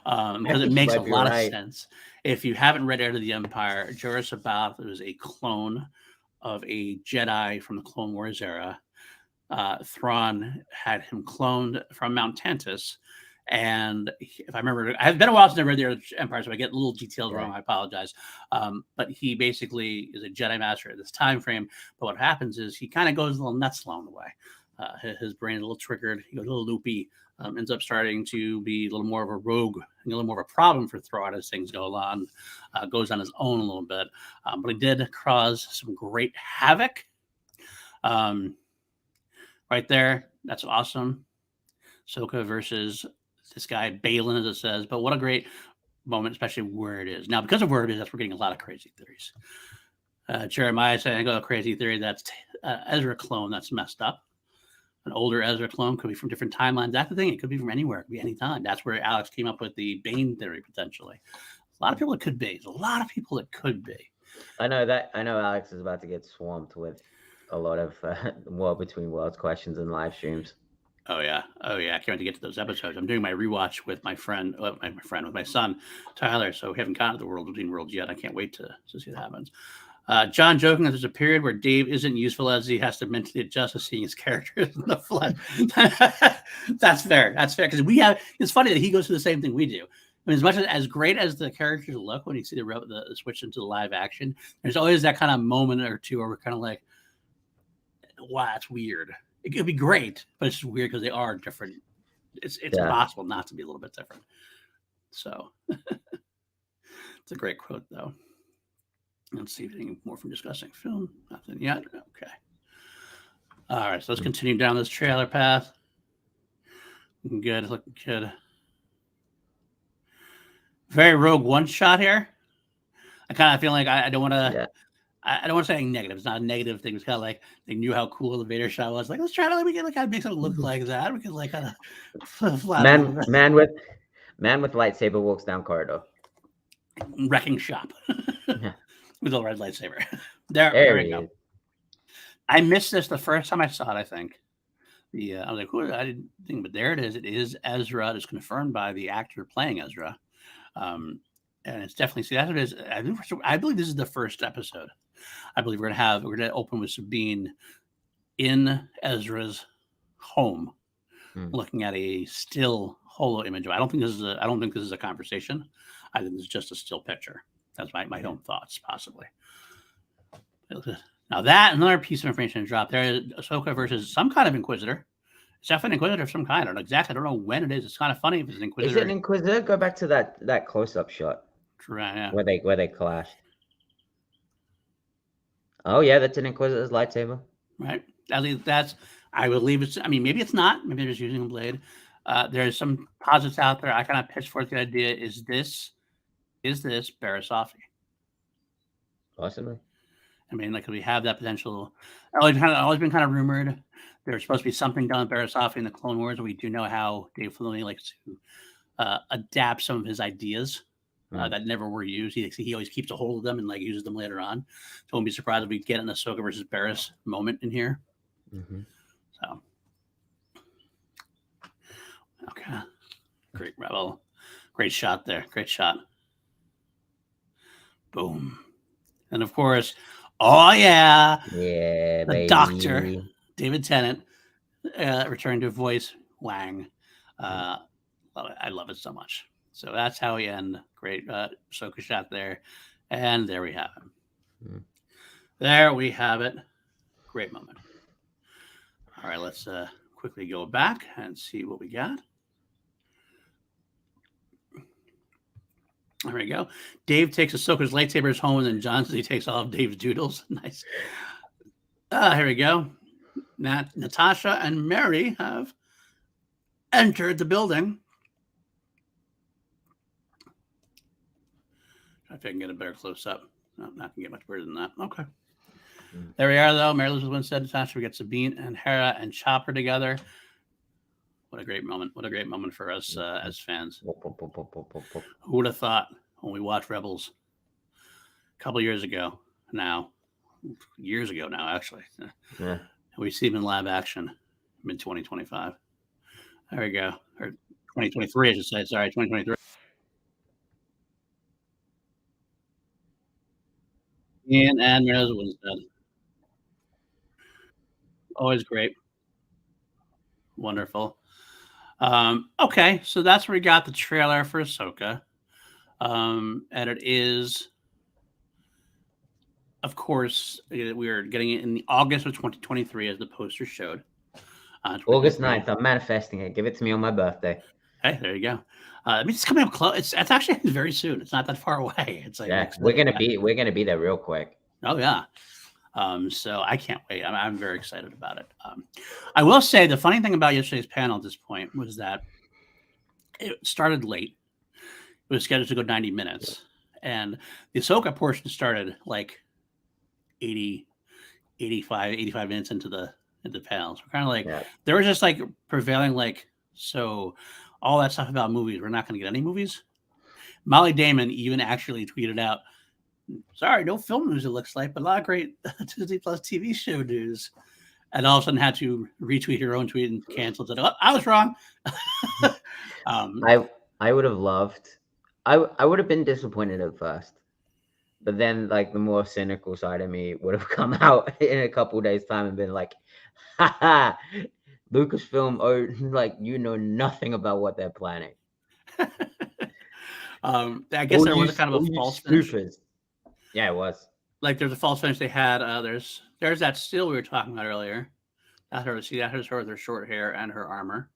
Because it makes a lot of sense. If you haven't read Heir to the Empire, Jorah Sabath was a clone of a Jedi from the Clone Wars era. Thrawn had him cloned from Mount Tantus. And if I remember, it's been a while since I read the Heir to the Empire, so I get little details wrong. I apologize. But he basically is a Jedi Master at this time frame. But what happens is he kind of goes a little nuts along the way. His brain is a little triggered. He goes a little loopy. Ends up starting to be a little more of a rogue, a little more of a problem for Thrawn as things go along. Goes on his own a little bit. But he did cause some great havoc. Right there. That's awesome. Ahsoka versus this guy, Balin, as it says. But what a great moment, especially where it is. Now, because of where it is, we're getting a lot of crazy theories. Jeremiah saying, I got a crazy theory that's Ezra clone that's messed up. An older Ezra clone could be from different timelines. That's the thing. It could be from anywhere. It could be any time. That's where Alex came up with the Bane theory, potentially. A lot of people it could be. There's a lot of people it could be. I know Alex is about to get swamped with a lot of World Between Worlds questions and live streams. Oh yeah. I can't wait to get to those episodes. I'm doing my rewatch with my son, Tyler. So we haven't gotten to the World Between Worlds yet. I can't wait to see what happens. John joking that there's a period where Dave isn't useful as he has to mentally adjust to seeing his characters in the flesh. That's fair. Because it's funny that he goes through the same thing we do. I mean, as much as great as the characters look when you see the switch into the live action, there's always that kind of moment or two where we're kind of like, wow, it's weird. It could be great, but it's just weird because they are different. It's impossible not to be a little bit different. So it's a great quote, though. Let's see if anything more from discussing film. Nothing yet. Okay. All right, so let's continue down this trailer path. Looking good. Very Rogue One shot here. I kind of feel like I don't want to. Yeah. I don't want to say negative. It's not a negative thing. It's kind of like they knew how cool the Vader shot was. Like, let's try to kind of make something look like that. We could like kind of man with lightsaber walks down corridor. Wrecking shop Yeah. with a red lightsaber. there we go. Is. I missed this the first time I saw it. I think I was like, "Who?" I didn't think, but there it is. It is Ezra. It's confirmed by the actor playing Ezra, and it's definitely that's what it is. I believe this is the first episode. I believe we're gonna open with Sabine in Ezra's home, looking at a still holo image. I don't think this is a conversation. I think this is just a still picture. That's my own thoughts, possibly. Now that another piece of information dropped there: Ahsoka versus some kind of Inquisitor. It's definitely an Inquisitor of some kind. I don't know exactly. I don't know when it is. It's kind of funny if it's an Inquisitor. Is it an Inquisitor? Go back to that close-up shot. Right, yeah. Where they clashed. Oh yeah, that's an Inquisitor's lightsaber. Right. At least that's. I would leave it. I mean, maybe it's not. Maybe they're just using a blade. There's some posits out there. I kind of pitched forth the idea: is this Barriss? Possibly. I mean, like we have that potential. Always been kind of rumored. There's supposed to be something done with Barriss in the Clone Wars. We do know how Dave Filoni likes to adapt some of his ideas that never were used. He always keeps a hold of them and like uses them later on. So I won't be surprised if we get an Ahsoka versus Barriss moment in here. Mm-hmm. So, okay, great Rebel, great shot there, great shot. Boom, and of course, oh yeah, the baby. Doctor David Tennant returned to voice Wang. I love it so much. So that's how we end. Great Ahsoka shot there, and there we have it. Mm. There we have it. Great moment. All right, let's quickly go back and see what we got. There we go. Dave takes Ahsoka's lightsabers home, and then John says he takes all of Dave's doodles. Nice. Here we go. Natasha and Mary have entered the building. If I can get a better close-up. No, not going to get much better than that. Okay. There we are, though. Mary Elizabeth said, Natasha, we get Sabine and Hera and Chopper together. What a great moment. What a great moment for us as fans. Who would have thought when we watched Rebels a couple years ago now, actually. Yeah. We see him in live action mid-2025. There we go. Or 2023, I should say. Sorry, 2023. Ian and Mary Elizabeth said. Always great. Wonderful. Okay, so that's where we got the trailer for Ahsoka. And it is, of course, we are getting it in the August of 2023 as the poster showed. August 9th. I'm manifesting it. Give it to me on my birthday. Hey, there you go. I mean, it's coming up close. It's actually very soon. It's not that far away. It's like we're gonna be there real quick. Oh yeah. So I can't wait. I'm very excited about it. I will say the funny thing about yesterday's panel at this point was that it started late. It was scheduled to go 90 minutes. And the Ahsoka portion started like 85 minutes into the panel. So kind of like there was just like prevailing like, so all that stuff about movies, we're not going to get any movies. Molly Damon even actually tweeted out, sorry, no film news it looks like, but a lot of great Disney Plus TV show news. And all of a sudden had to retweet her own tweet and cancel it. Oh, I was wrong. I would have loved, I would have been disappointed at first. But then like the more cynical side of me would have come out in a couple days time and been like, haha, Lucasfilm, like, you know nothing about what they're planning. I guess there was kind of a false finish. Yeah, it was. Like there's a false finish they had. There's that still we were talking about earlier. That's her. See, that is her with her short hair and her armor.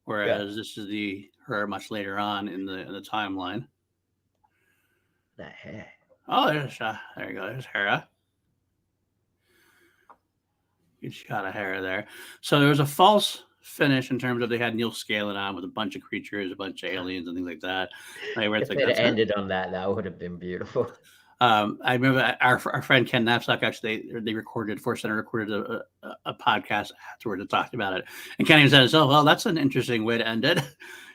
Whereas this is her much later on in the timeline. The hair. Oh, there you go. There's Hera. Good shot of Hera there. So there was a false finish in terms of they had Neil Scaling on with a bunch of creatures, a bunch of aliens and things like that. If it ended on that would have been beautiful. I remember our friend Ken Knapsack actually they recorded Force Center recorded a podcast afterwards and talked about it, and Ken even said, "Oh well, that's an interesting way to end it."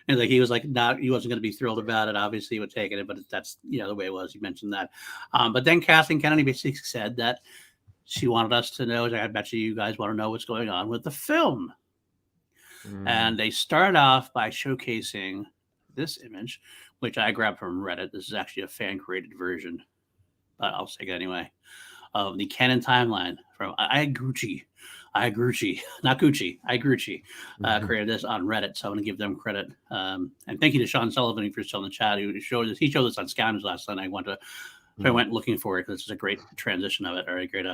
And like he was like, not he wasn't going to be thrilled about it. Obviously, he would take it, but that's the way it was. He mentioned that, but then Kathleen Kennedy basically said that she wanted us to know. I bet you guys want to know what's going on with the film, and they start off by showcasing this image, which I grabbed from Reddit. This is actually a fan created version. But I'll take it anyway. Of the canon timeline from Iguchi, not Gucci, Iguchi, created this on Reddit. So I'm going to give them credit. And thank you to Sean Sullivan for still in the chat. He showed this on Scoundrels last night. I went looking for it because this is a great transition of it, or a great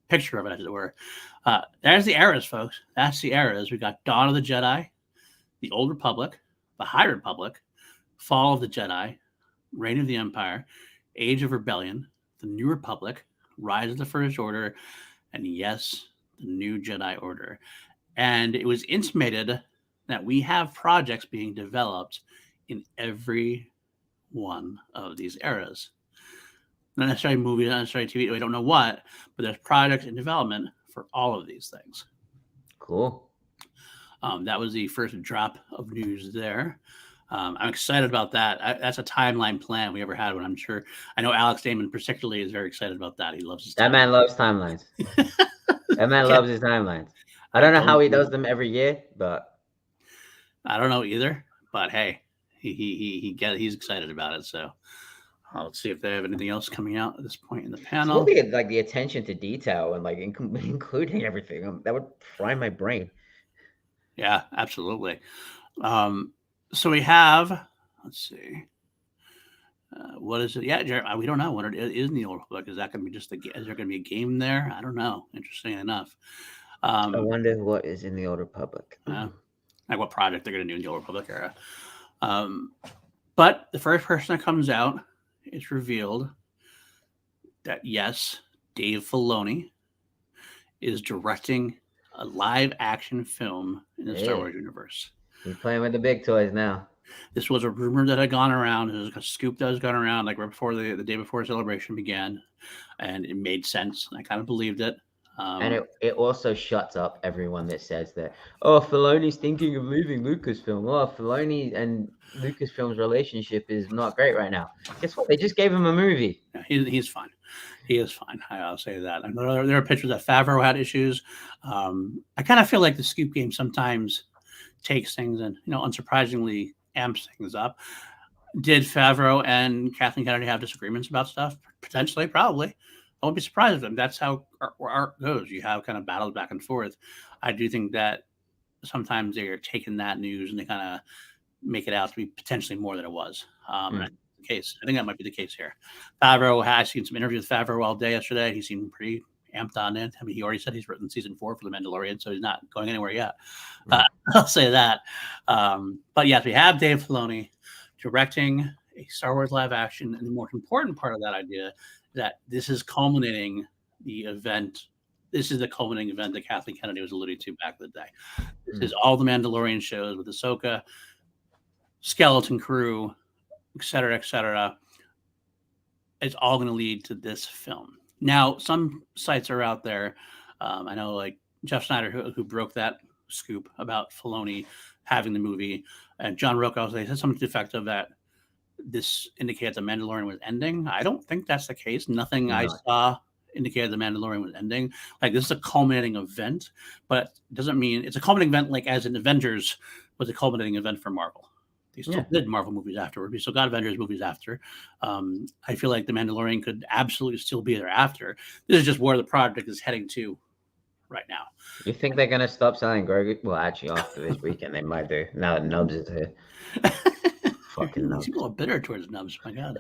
picture of it, as it were. There's the eras, folks. That's the eras. We got Dawn of the Jedi, the Old Republic, the High Republic, Fall of the Jedi, Reign of the Empire, Age of Rebellion, the New Republic, Rise of the First Order, and yes, the New Jedi Order. And it was intimated that we have projects being developed in every one of these eras. Not necessarily movies, not necessarily TV, we don't know what, but there's projects in development for all of these things. Cool. That was the first drop of news there. I'm excited about that. That's a timeline plan we ever had one. I'm sure. I know Alex Damon particularly is very excited about that. He loves his that man loves timelines. That man loves his timelines. I don't know how he does them every year, but I don't know either. But hey, he's excited about it. So let's see if they have anything else coming out at this point in the panel. It's like the attention to detail and like including everything. That would fry my brain. Yeah, absolutely. So we have, let's see, what is it? Yeah, Jared, we don't know what it is in the Old Republic. Is that going to be is there going to be a game there? I don't know. Interesting enough. I wonder what is in the Old Republic. Like what project they're going to do in the Old Republic era. But the first person that comes out, it's revealed that yes, Dave Filoni is directing a live action film in the Star Wars universe. He's playing with the big toys now. This was a rumor that had gone around. It was a scoop that has gone around like right before the day before Celebration began, and it made sense. I kind of believed it. And it also shuts up everyone that says that, oh, Filoni's thinking of leaving Lucasfilm. Oh, Filoni and Lucasfilm's relationship is not great right now. Guess what? They just gave him a movie. Yeah, he's fine. He is fine. I'll say that. And there are pictures that Favreau had issues. I kind of feel like the scoop game sometimes takes things and, unsurprisingly amps things up. Did Favreau and Kathleen Kennedy have disagreements about stuff? Potentially, probably. I won't be surprised if them. That's how art goes. You have kind of battles back and forth. I do think that sometimes they're taking that news and they kind of make it out to be potentially more than it was. Case. I think that might be the case here. Favreau has seen some interviews with Favreau all day yesterday. He seemed pretty amped on it. I mean, he already said he's written season 4 for The Mandalorian, so he's not going anywhere yet. I'll say that. But yes, we have Dave Filoni directing a Star Wars live action, and the more important part of that idea is that this is culminating the event. This is the culminating event that Kathleen Kennedy was alluding to back in the day. This is all the Mandalorian shows with Ahsoka, Skeleton Crew, et cetera, it's all going to lead to this film. Now, some sites are out there. I know, like Jeff Snyder, who broke that scoop about Filoni having the movie, and John Rocco, they said something to the effect of that this indicated The Mandalorian was ending. I don't think that's the case. Nothing I saw indicated The Mandalorian was ending. Like, this is a culminating event, but it doesn't mean it's a culminating event like as in Avengers was a culminating event for Marvel. They still did Marvel movies afterward. We still got Avengers movies after. I feel like The Mandalorian could absolutely still be there after. This is just where the project is heading to right now. You think they're going to stop selling Grogu? Well, actually, after this weekend, they might do. Now that Nubs is here. Fucking Nubs. You're a little bitter towards Nubs, my God.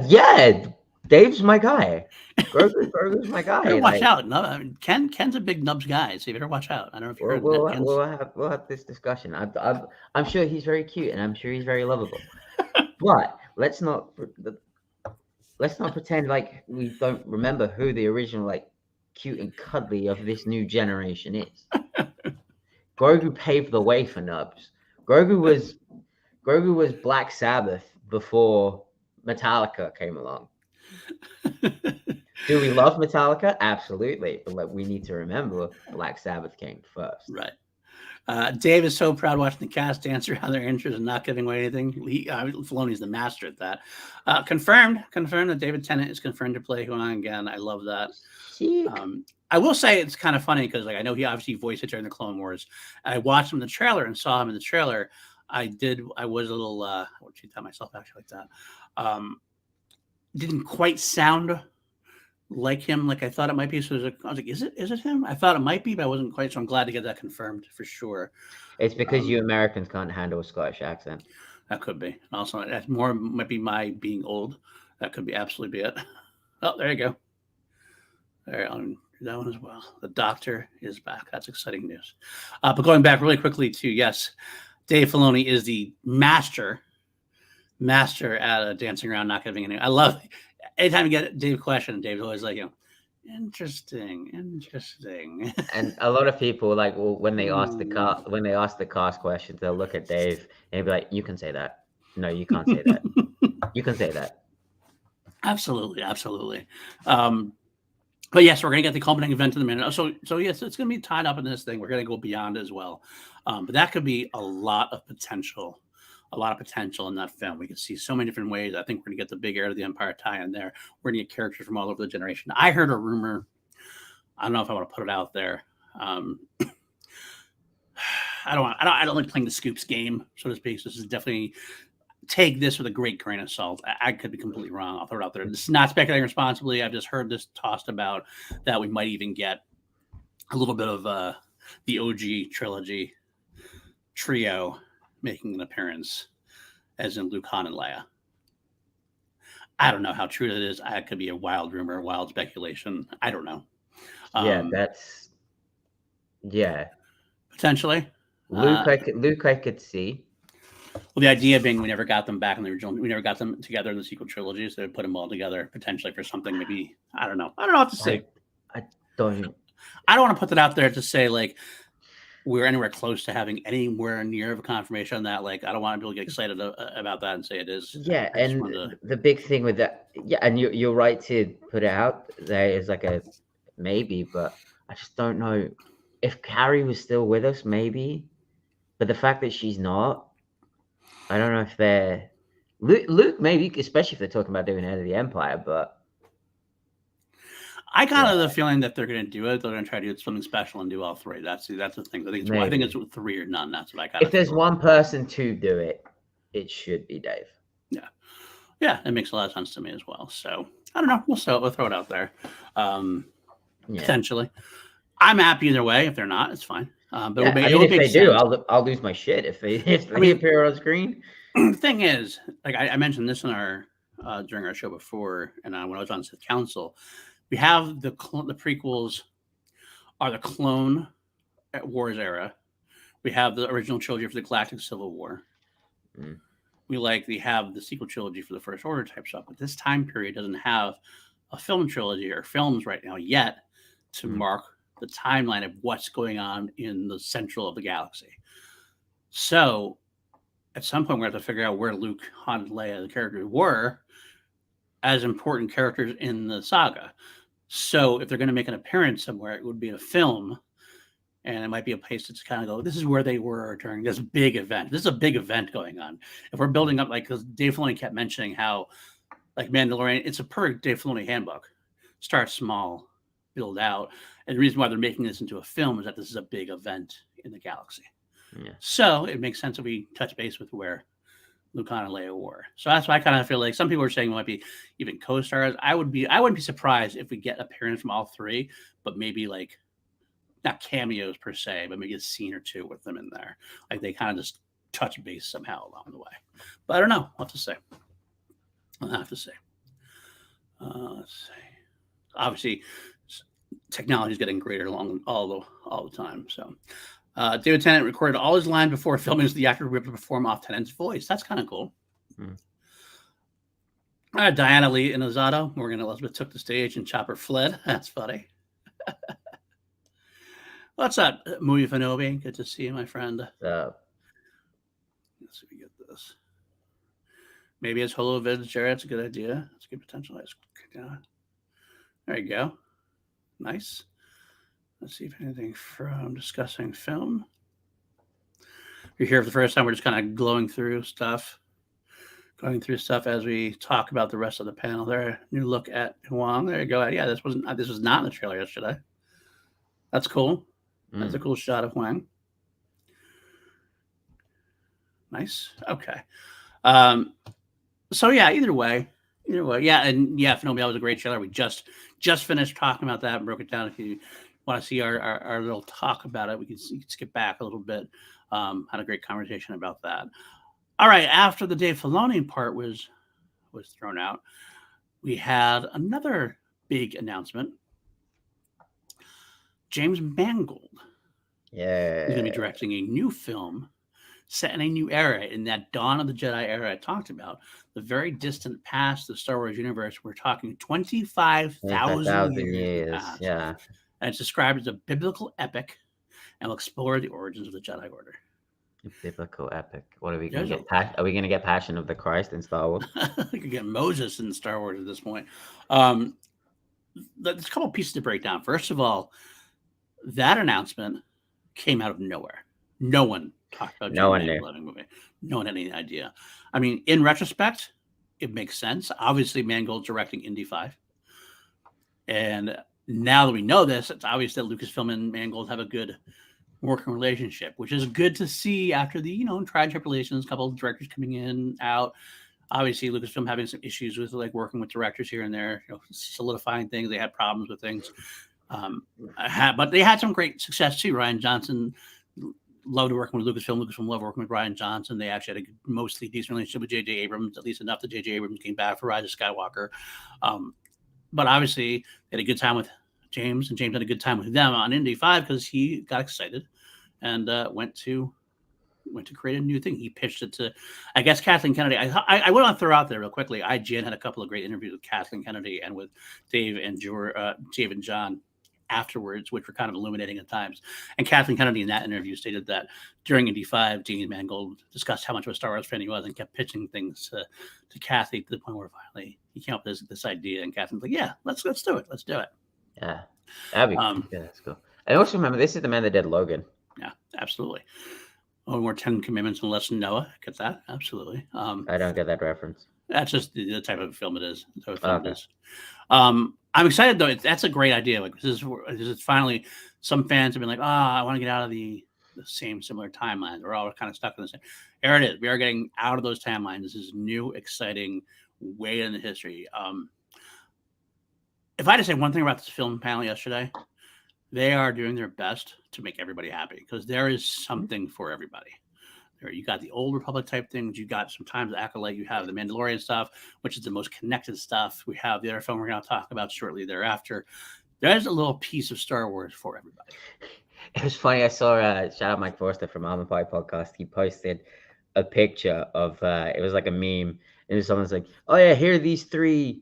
Yeah, Dave's my guy. Grogu's my guy. Better watch out. No, I mean, Ken's a big Nubs guy, so you better watch out. I don't know if you heard that. We'll have this discussion. I'm sure he's very cute, and I'm sure he's very lovable. But let's not pretend like we don't remember who the original like cute and cuddly of this new generation is. Grogu paved the way for Nubs. Grogu was Black Sabbath before Metallica came along. Do we love Metallica? Absolutely. But we need to remember Black Sabbath came first. Right. Dave is so proud watching the cast answer how their interests and not giving away anything. Filoni's the master at that. Confirmed that David Tennant is confirmed to play Huan again. I love that. I will say it's kind of funny because I know he obviously voiced it during the Clone Wars. I watched him in the trailer and saw him in the trailer. I was a little I would tell myself actually like that. Didn't quite sound like him like I thought it might be. So I was like, is it him? I thought it might be, but I wasn't quite. So I'm glad to get that confirmed for sure. It's because you Americans can't handle a Scottish accent. That could be. Also, that's more might be my being old. That could be absolutely be it. Oh, there you go. There, I'll do that one as well. The Doctor is back. That's exciting news. But going back really quickly to, yes, Dave Filoni is the master at dancing around, not giving any. I love it. Anytime you get Dave question, Dave's always like, interesting. And a lot of people when they ask the cast questions, they'll look at Dave and be like, "You can say that. No, you can't say that. You can say that." Absolutely. But yes, we're gonna get the culminating event in a minute. So yes, it's gonna be tied up in this thing. We're gonna go beyond as well. But that could be a lot of potential in that film. We could see so many different ways. I think we're gonna get the big Heir to the Empire tie in there. We're gonna get characters from all over the generation. I heard a rumor. I don't know if I want to put it out there. I don't like playing the scoops game, so to speak. So this is definitely take this with a great grain of salt. I could be completely wrong. I'll throw it out there. This is not speculating responsibly. I've just heard this tossed about that we might even get a little bit of the OG trilogy trio making an appearance, as in Luke, Han, and Leia. I don't know how true that is. It could be a wild rumor, a wild speculation. I don't know. Potentially. Luke, I could see. Well, the idea being we never got them back in the original. We never got them together in the sequel trilogy, so they put them all together potentially for something. Maybe I don't know. I don't know what to say. I don't want to put that out there to say we're anywhere close to having anywhere near of a confirmation on that. I don't want people to get excited about that and say it is. Yeah, and the big thing with that, and you're right to put it out there is a maybe, but I just don't know if Carrie was still with us, maybe. But the fact that she's not, I don't know if they're Luke maybe, especially if they're talking about doing Heir to the Empire. But I kind of have the feeling that they're going to do it. They're going to try to do something special and do all three. That's the thing. I think it's 3 or none. That's what I got. If there's one person to do it, it should be Dave. Yeah, it makes a lot of sense to me as well. So I don't know. We'll throw it out there. Potentially, I'm happy either way. If they're not, it's fine. But if they do, I'll lose my shit if they appear on screen. The thing is, I mentioned this in our during our show before, and when I was on Sith Council, we have the prequels are the Clone Wars era. We have the original trilogy for the Galactic Civil War. We have the sequel trilogy for the First Order type stuff, but this time period doesn't have a film trilogy or films right now yet to mark the timeline of what's going on in the central of the galaxy. So at some point we have to figure out where Luke, Han, and Leia, the characters, were as important characters in the saga. So if they're going to make an appearance somewhere, it would be in a film, and it might be a place to kind of go, this is where they were during this big event. This is a big event going on. If we're building up, because Dave Filoni kept mentioning how, Mandalorian, it's a perfect Dave Filoni handbook. Start small, build out. And the reason why they're making this into a film is that this is a big event in the galaxy. Yeah. So it makes sense if we touch base with where Luke, Han, and Leia were. So that's why I kind of feel like some people are saying it might be even co-stars. I wouldn't be surprised if we get appearance from all three, but maybe not cameos per se, but maybe a scene or two with them in there. They kind of just touch base somehow along the way. But I don't know what to say. I'll have to say. Let's see. Obviously, technology is getting greater all the time. So, David Tennant recorded all his lines before filming, so the actor would be able to perform off Tennant's voice. That's kind of cool. Diana Lee and Ozato, Morgan Elizabeth took the stage and Chopper fled. That's funny. What's up, Movie Fanobi? Good to see you, my friend. Let's see if we get this. Maybe it's HoloVids, Jared. It's a good idea. It's a good potential. down. There you go. Nice. Let's see if anything from discussing film. If you're here for the first time, we're just kind of going through stuff as we talk about the rest of the panel. There, new look at Huang. There you go. Yeah, this was not in the trailer yesterday. That's cool. That's a cool shot of Huang. Nice. Okay. So yeah, either way, yeah, and yeah, Phenomenal was a great trailer. We just finished talking about that and broke it down. If you want to see our little talk about it, we can skip back a little bit. Had a great conversation about that. All right, after the Dave Filoni part was thrown out, we had another big announcement. James Mangold, he's going to be directing a new film set in a new era, in that Dawn of the Jedi era I talked about, the very distant past of the Star Wars universe. We're talking 25,000 years. Yeah. And it's described as a biblical epic and will explore the origins of the Jedi Order. Biblical epic. What are we going to get? Are we going to get Passion of the Christ in Star Wars? We could get Moses in Star Wars at this point. There's a couple pieces to break down. First of all, that announcement came out of nowhere. No one talked about No one knew. Movie. No one had any idea. I mean, in retrospect, it makes sense. Obviously, Mangold's directing Indy 5. And now that we know this, it's obvious that Lucasfilm and Mangold have a good working relationship, which is good to see after the, tried tribulations, a couple of directors coming in, out. Obviously, Lucasfilm having some issues with working with directors here and there, solidifying things. They had problems with things. But they had some great success too. Rian Johnson loved working with Lucasfilm. Lucasfilm loved working with Rian Johnson. They actually had a mostly decent relationship with J.J. Abrams, at least enough that J.J. Abrams came back for Rise of Skywalker. But obviously, they had a good time with James, and James had a good time with them on Indy 5 because he got excited and went to create a new thing. He pitched it to, I guess, Kathleen Kennedy. I want to throw out there real quickly. IGN had a couple of great interviews with Kathleen Kennedy and with Dave and John afterwards, which were kind of illuminating at times. And Kathleen Kennedy in that interview stated that during Indy 5, James Mangold discussed how much of a Star Wars fan he was and kept pitching things to Kathy to the point where finally he came up with this idea. And Kathleen's like, "Yeah, let's do it. Let's do it." Yeah, that'd be yeah, that's cool. I also remember this is the man that did Logan. Yeah, absolutely. More 10 Commandments and less than Noah. Get that? Absolutely. I don't get that reference. That's just the type of film it is. I'm excited though. That's a great idea. Like this is finally, some fans have been like, I want to get out of the same similar timeline. We're all kind of stuck in the same. There it is. We are getting out of those timelines. This is new, exciting way in the history. If I had to say one thing about this film panel yesterday, they are doing their best to make everybody happy because there is something for everybody. You got the old Republic type things. You got sometimes Acolyte. You have the Mandalorian stuff, which is the most connected stuff. We have the other film we're going to talk about shortly thereafter. There's a little piece of Star Wars for everybody. It was funny. I saw shout out Mike Forster from Almond Pie Podcast. He posted a picture of it was like a meme. And someone's like, "Oh yeah, here are these three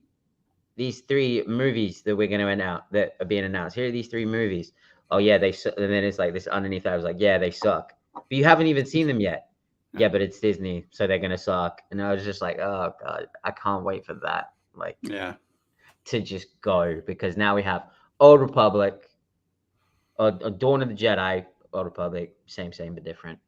movies that we're going to announce that are being announced. Here are these 3 movies. Oh yeah, they suck." And then it's like this underneath that. I was like, "Yeah, they suck, but you haven't even seen them yet." Yeah, but it's Disney, so they're gonna suck. And I was just like, "Oh god, I can't wait for that." To just go, because now we have Old Republic, or Dawn of the Jedi, Old Republic, same but different.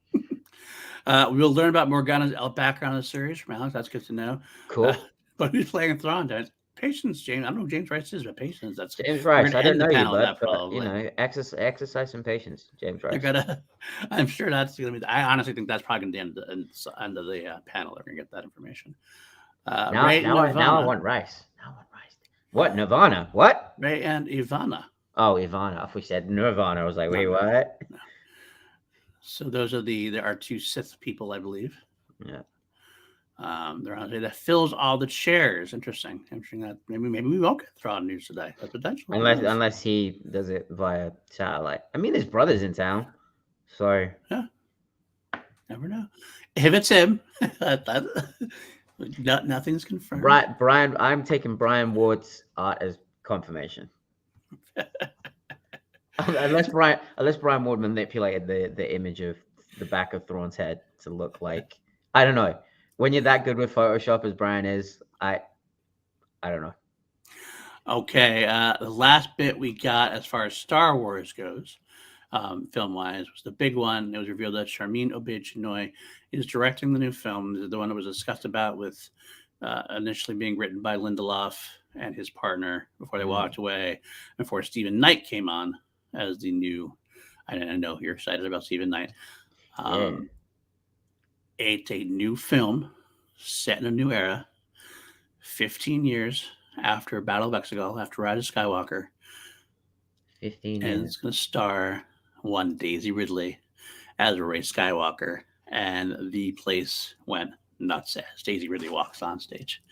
We'll learn about Morgana's background in the series from Alex. That's good to know. Cool. But who's playing Thrawn? Patience, James. I don't know who James Rice is, but Patience. That's James Rice. I don't know you, but exercise some patience, James Rice. I'm sure that's going to be. I honestly think that's probably going to be the end of the panel. They're going to get that information. Now I want Rice. What? Nirvana? What? Rey and Ivana. Oh, Ivana. If we said Nirvana, I was like, wait, what? No. So those are there are 2 Sith people, I believe. Yeah. They're on that fills all the chairs. Interesting that maybe we won't get Thrawn news today. But potentially, unless he does it via satellite. I mean, his brother's in town, so yeah, never know. If it's him, nothing's confirmed. Right, Brian. I'm taking Brian Ward's art as confirmation. unless Brian Ward manipulated the image of the back of Thrawn's head to look like, I don't know. When you're that good with Photoshop as Brian is, I don't know. Okay, the last bit we got as far as Star Wars goes, film wise, was the big one. It was revealed that Charmin Obaid-Chinoy is directing the new film, the one that was discussed about with initially being written by Lindelof and his partner before they walked away, before Stephen Knight came on as the new. I know you're excited about Stephen Knight. Yeah. It's a new film set in a new era, 15 years after Battle of Exegol, after Rise of Skywalker. 15 And years. it's going to star one Daisy Ridley as Rey Skywalker. And the place went nuts as Daisy Ridley walks on stage.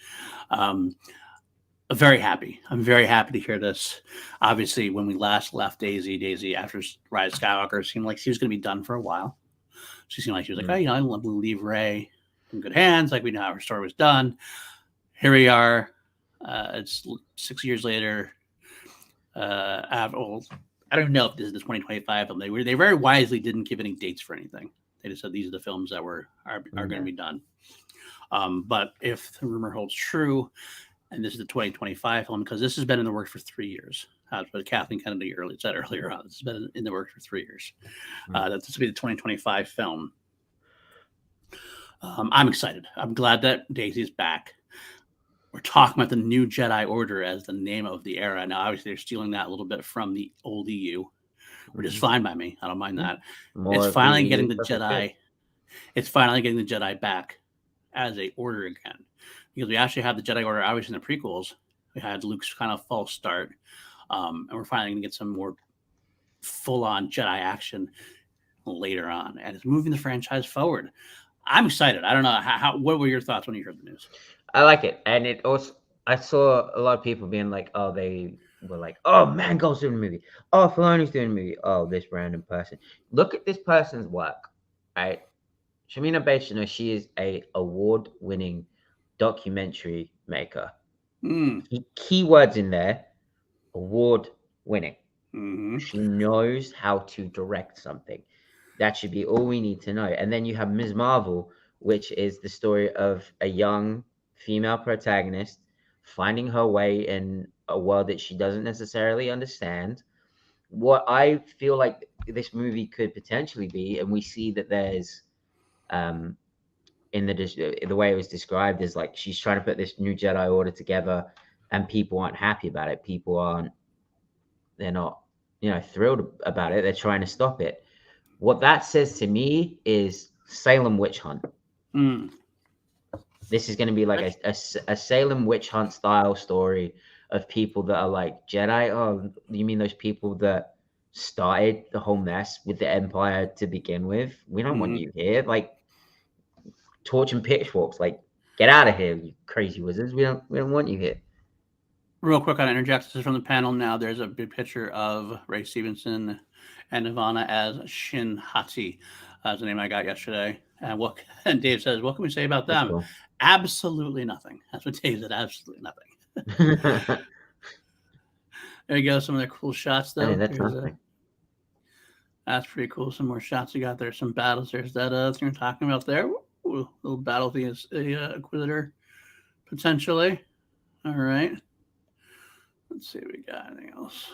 Very happy. I'm very happy to hear this. Obviously, when we last left Daisy after Rise of Skywalker, seemed like she was going to be done for a while. She seemed like she was like, I don't leave Rey in good hands. Like we know how her story was done. Here we are. It's 6 years later. I don't know if this is the 2025 film. They very wisely didn't give any dates for anything. They just said these are the films that are going to be done. But if the rumor holds true, and this is the 2025 film, because this has been in the works for 3 years. That's what Kathleen Kennedy said earlier on. This has been in the works for 3 years. That this will be the 2025 film. I'm excited. I'm glad that Daisy is back. We're talking about the new Jedi Order as the name of the era. Now, obviously, they're stealing that a little bit from the old EU, which is fine by me. I don't mind that. It's finally getting the Jedi. It's finally getting the Jedi back as a order again, because we actually have the Jedi Order. Obviously, in the prequels, we had Luke's kind of false start, and we're finally going to get some more full-on Jedi action later on, and it's moving the franchise forward. I'm excited. I don't know what were your thoughts when you heard the news? I like it, and it also I saw a lot of people being like, "Oh, they were like, oh, Mangold's doing a movie. Oh, Filoni's doing a movie. Oh, this random person. Look at this person's work, right? Shamina Bechino, she is a award-winning documentary maker. Keywords in there: award-winning. She knows how to direct something. That should be all we need to know. And then you have Ms. Marvel, which is the story of a young female protagonist finding her way in a world that she doesn't necessarily understand. What I feel like this movie could potentially be, and we see that there's in the way it was described, is like she's trying to put this new Jedi Order together, and people aren't happy about it. They're not, thrilled about it. They're trying to stop it. What that says to me is Salem witch hunt. This is going to be like a Salem witch hunt style story of people that are like, Jedi? Oh, you mean those people that started the whole mess with the Empire to begin with? We don't want you here. Like, torch and pitchforks. Like, get out of here, you crazy wizards. We don't want you here. Real quick, I'll interject. This is from the panel now. There's a big picture of Ray Stevenson and Ivana as Shin Hati. That's the name I got yesterday. And Dave says, what can we say about them? Cool. Absolutely nothing. That's what Dave said. Absolutely nothing. There you go. Some of their cool shots, though. That's pretty cool. Some more shots you got there. Some battles. There's that thing you're talking about there. Ooh, little battle thing is a Inquisitor, potentially. All right. Let's see if we got anything else.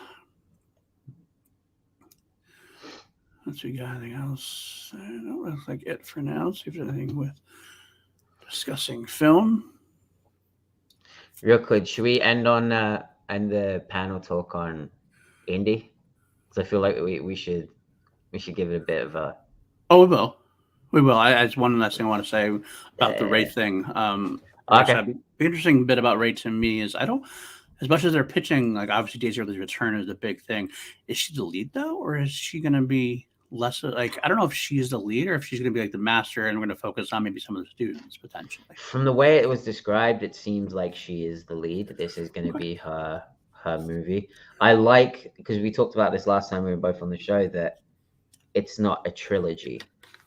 That looks like it for now. Let's see if there's anything with discussing film. Real quick, should we end on the panel talk on Indy? Because I feel like we should give it a bit of a. Oh, we will. That's one last thing I want to say about the Rey thing. Okay. The interesting bit about Rey to me is as much as they're pitching, like obviously Daisy Ridley's return is the big thing. Is she the lead though, or is she going to be less like, I don't know if she's the lead or if she's going to be like the master and we're going to focus on maybe some of the students potentially. From the way it was described, it seems like she is the lead. This is going to be her movie. I like, because we talked about this last time we were both on the show, that it's not a trilogy.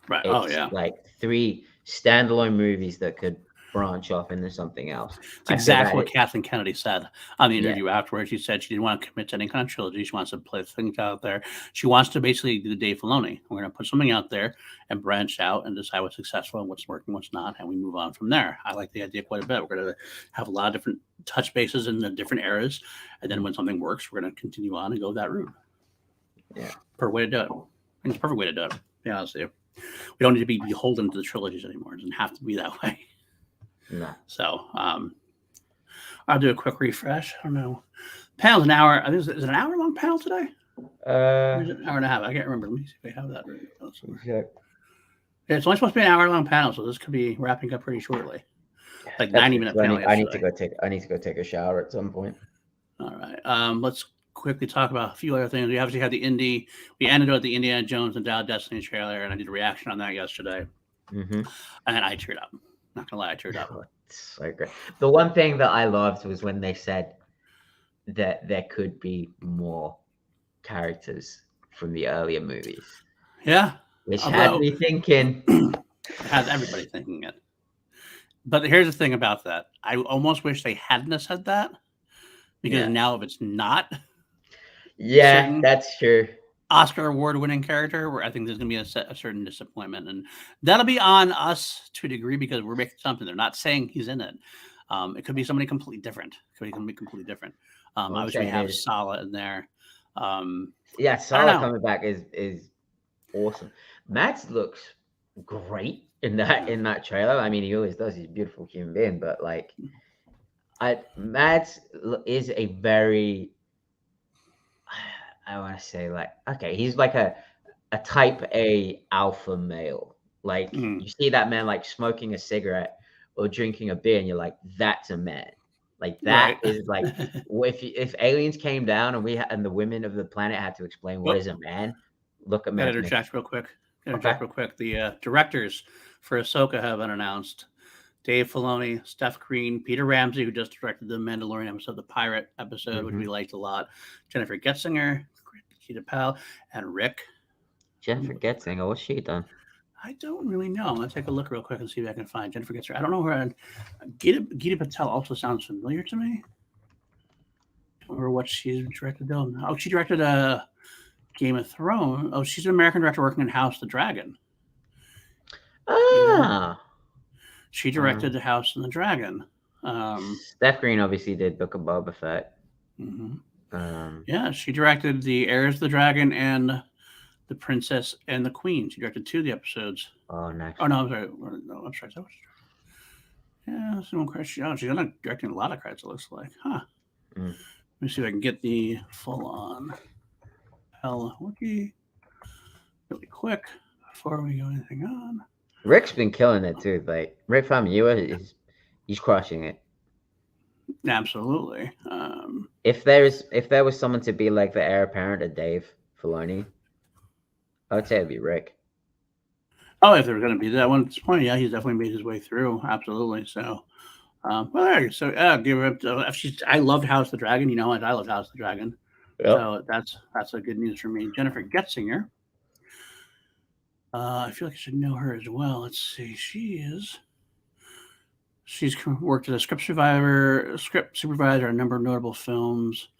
Right. It's like 3 standalone movies that could branch off into something else. It's exactly what Kathleen Kennedy said on the interview afterwards. She said she didn't want to commit to any kind of trilogy. She wants to play things out there. She wants to basically do the Dave Filoni. We're going to put something out there and branch out and decide what's successful and what's working, what's not, and we move on from there. I like the idea quite a bit. We're going to have a lot of different touch bases in the different eras, and then when something works, we're going to continue on and go that route. Yeah, perfect way to do it. It's a perfect way to do it. To be honest with you, we don't need to be beholden to the trilogies anymore. It doesn't have to be that way. No. So I'll do a quick refresh. I don't know. Panel's an hour. I think is it an hour long panel today? Or is it an hour and a half? I can't remember. Let me see if I have that right. Yeah. It's only supposed to be an hour long panel, so this could be wrapping up pretty shortly. Like 90-minute panel. I need to go take a shower at some point. All right. Let's quickly talk about a few other things. We obviously had the Indy. We ended with the Indiana Jones and Dial of Destiny trailer, and I did a reaction on that yesterday. Mm-hmm. And I teared up. Not gonna lie, I teared up. It's so great. The one thing that I loved was when they said that there could be more characters from the earlier movies. Yeah. Which had me thinking. Has everybody thinking it. But here's the thing about that. I almost wish they hadn't said that. Because now if it's not. Yeah, that's true. Oscar award-winning character, where I think there's going to be a certain disappointment, and that'll be on us to a degree because we're making something. They're not saying he's in it. It could be somebody completely different. I wish we have Sala in there. Sala coming back is awesome. Mads looks great in that trailer. I mean, he always does. He's a beautiful human being, but like, Mads is a very. I want to say he's like a type A alpha male. Like you see that man like smoking a cigarette or drinking a beer, and you're like, that's a man. Like that is like if aliens came down and the women of the planet had to explain what is a man. Look at man. Interject real quick. The directors for Ahsoka have been announced. Dave Filoni, Steph Green, Peter Ramsey, who just directed the Mandalorian episode, the Pirate episode, which we liked a lot. Jennifer Getzinger, Keita Pal, and Rick. Jennifer Getzinger, what's she done? I don't really know. I'm going to take a look real quick and see if I can find Jennifer Getzinger. I don't know her. Keita Patel also sounds familiar to me. I don't remember what she's directed though. Oh, she directed Game of Thrones. Oh, she's an American director working in House of the Dragon. Ah. She directed The House and the Dragon. Steph Green obviously did Book of Boba Fett. Yeah, she directed The Heirs of the Dragon and The Princess and the Queen. She directed 2 of the episodes. Oh, nice. Oh, no, I'm sorry. No, I'm sorry. Yeah, she's not directing a lot of credits, it looks like. Huh. Let me see if I can get the full-on wiki really quick before we go anything on. Rick's been killing it too. Like Rick Famuyiwa he's crushing it. Absolutely. If there was someone to be like the heir apparent of Dave Filoni, I would say it'd be Rick. Oh, if there's going to be that one at this point, yeah, he's definitely made his way through. Absolutely. So, give it. I loved House of the Dragon. You know, I loved House of the Dragon. Yep. So that's a good news for me. Jennifer Getzinger. I feel like I should know her as well. Let's see. She's worked as a script supervisor on a number of notable films.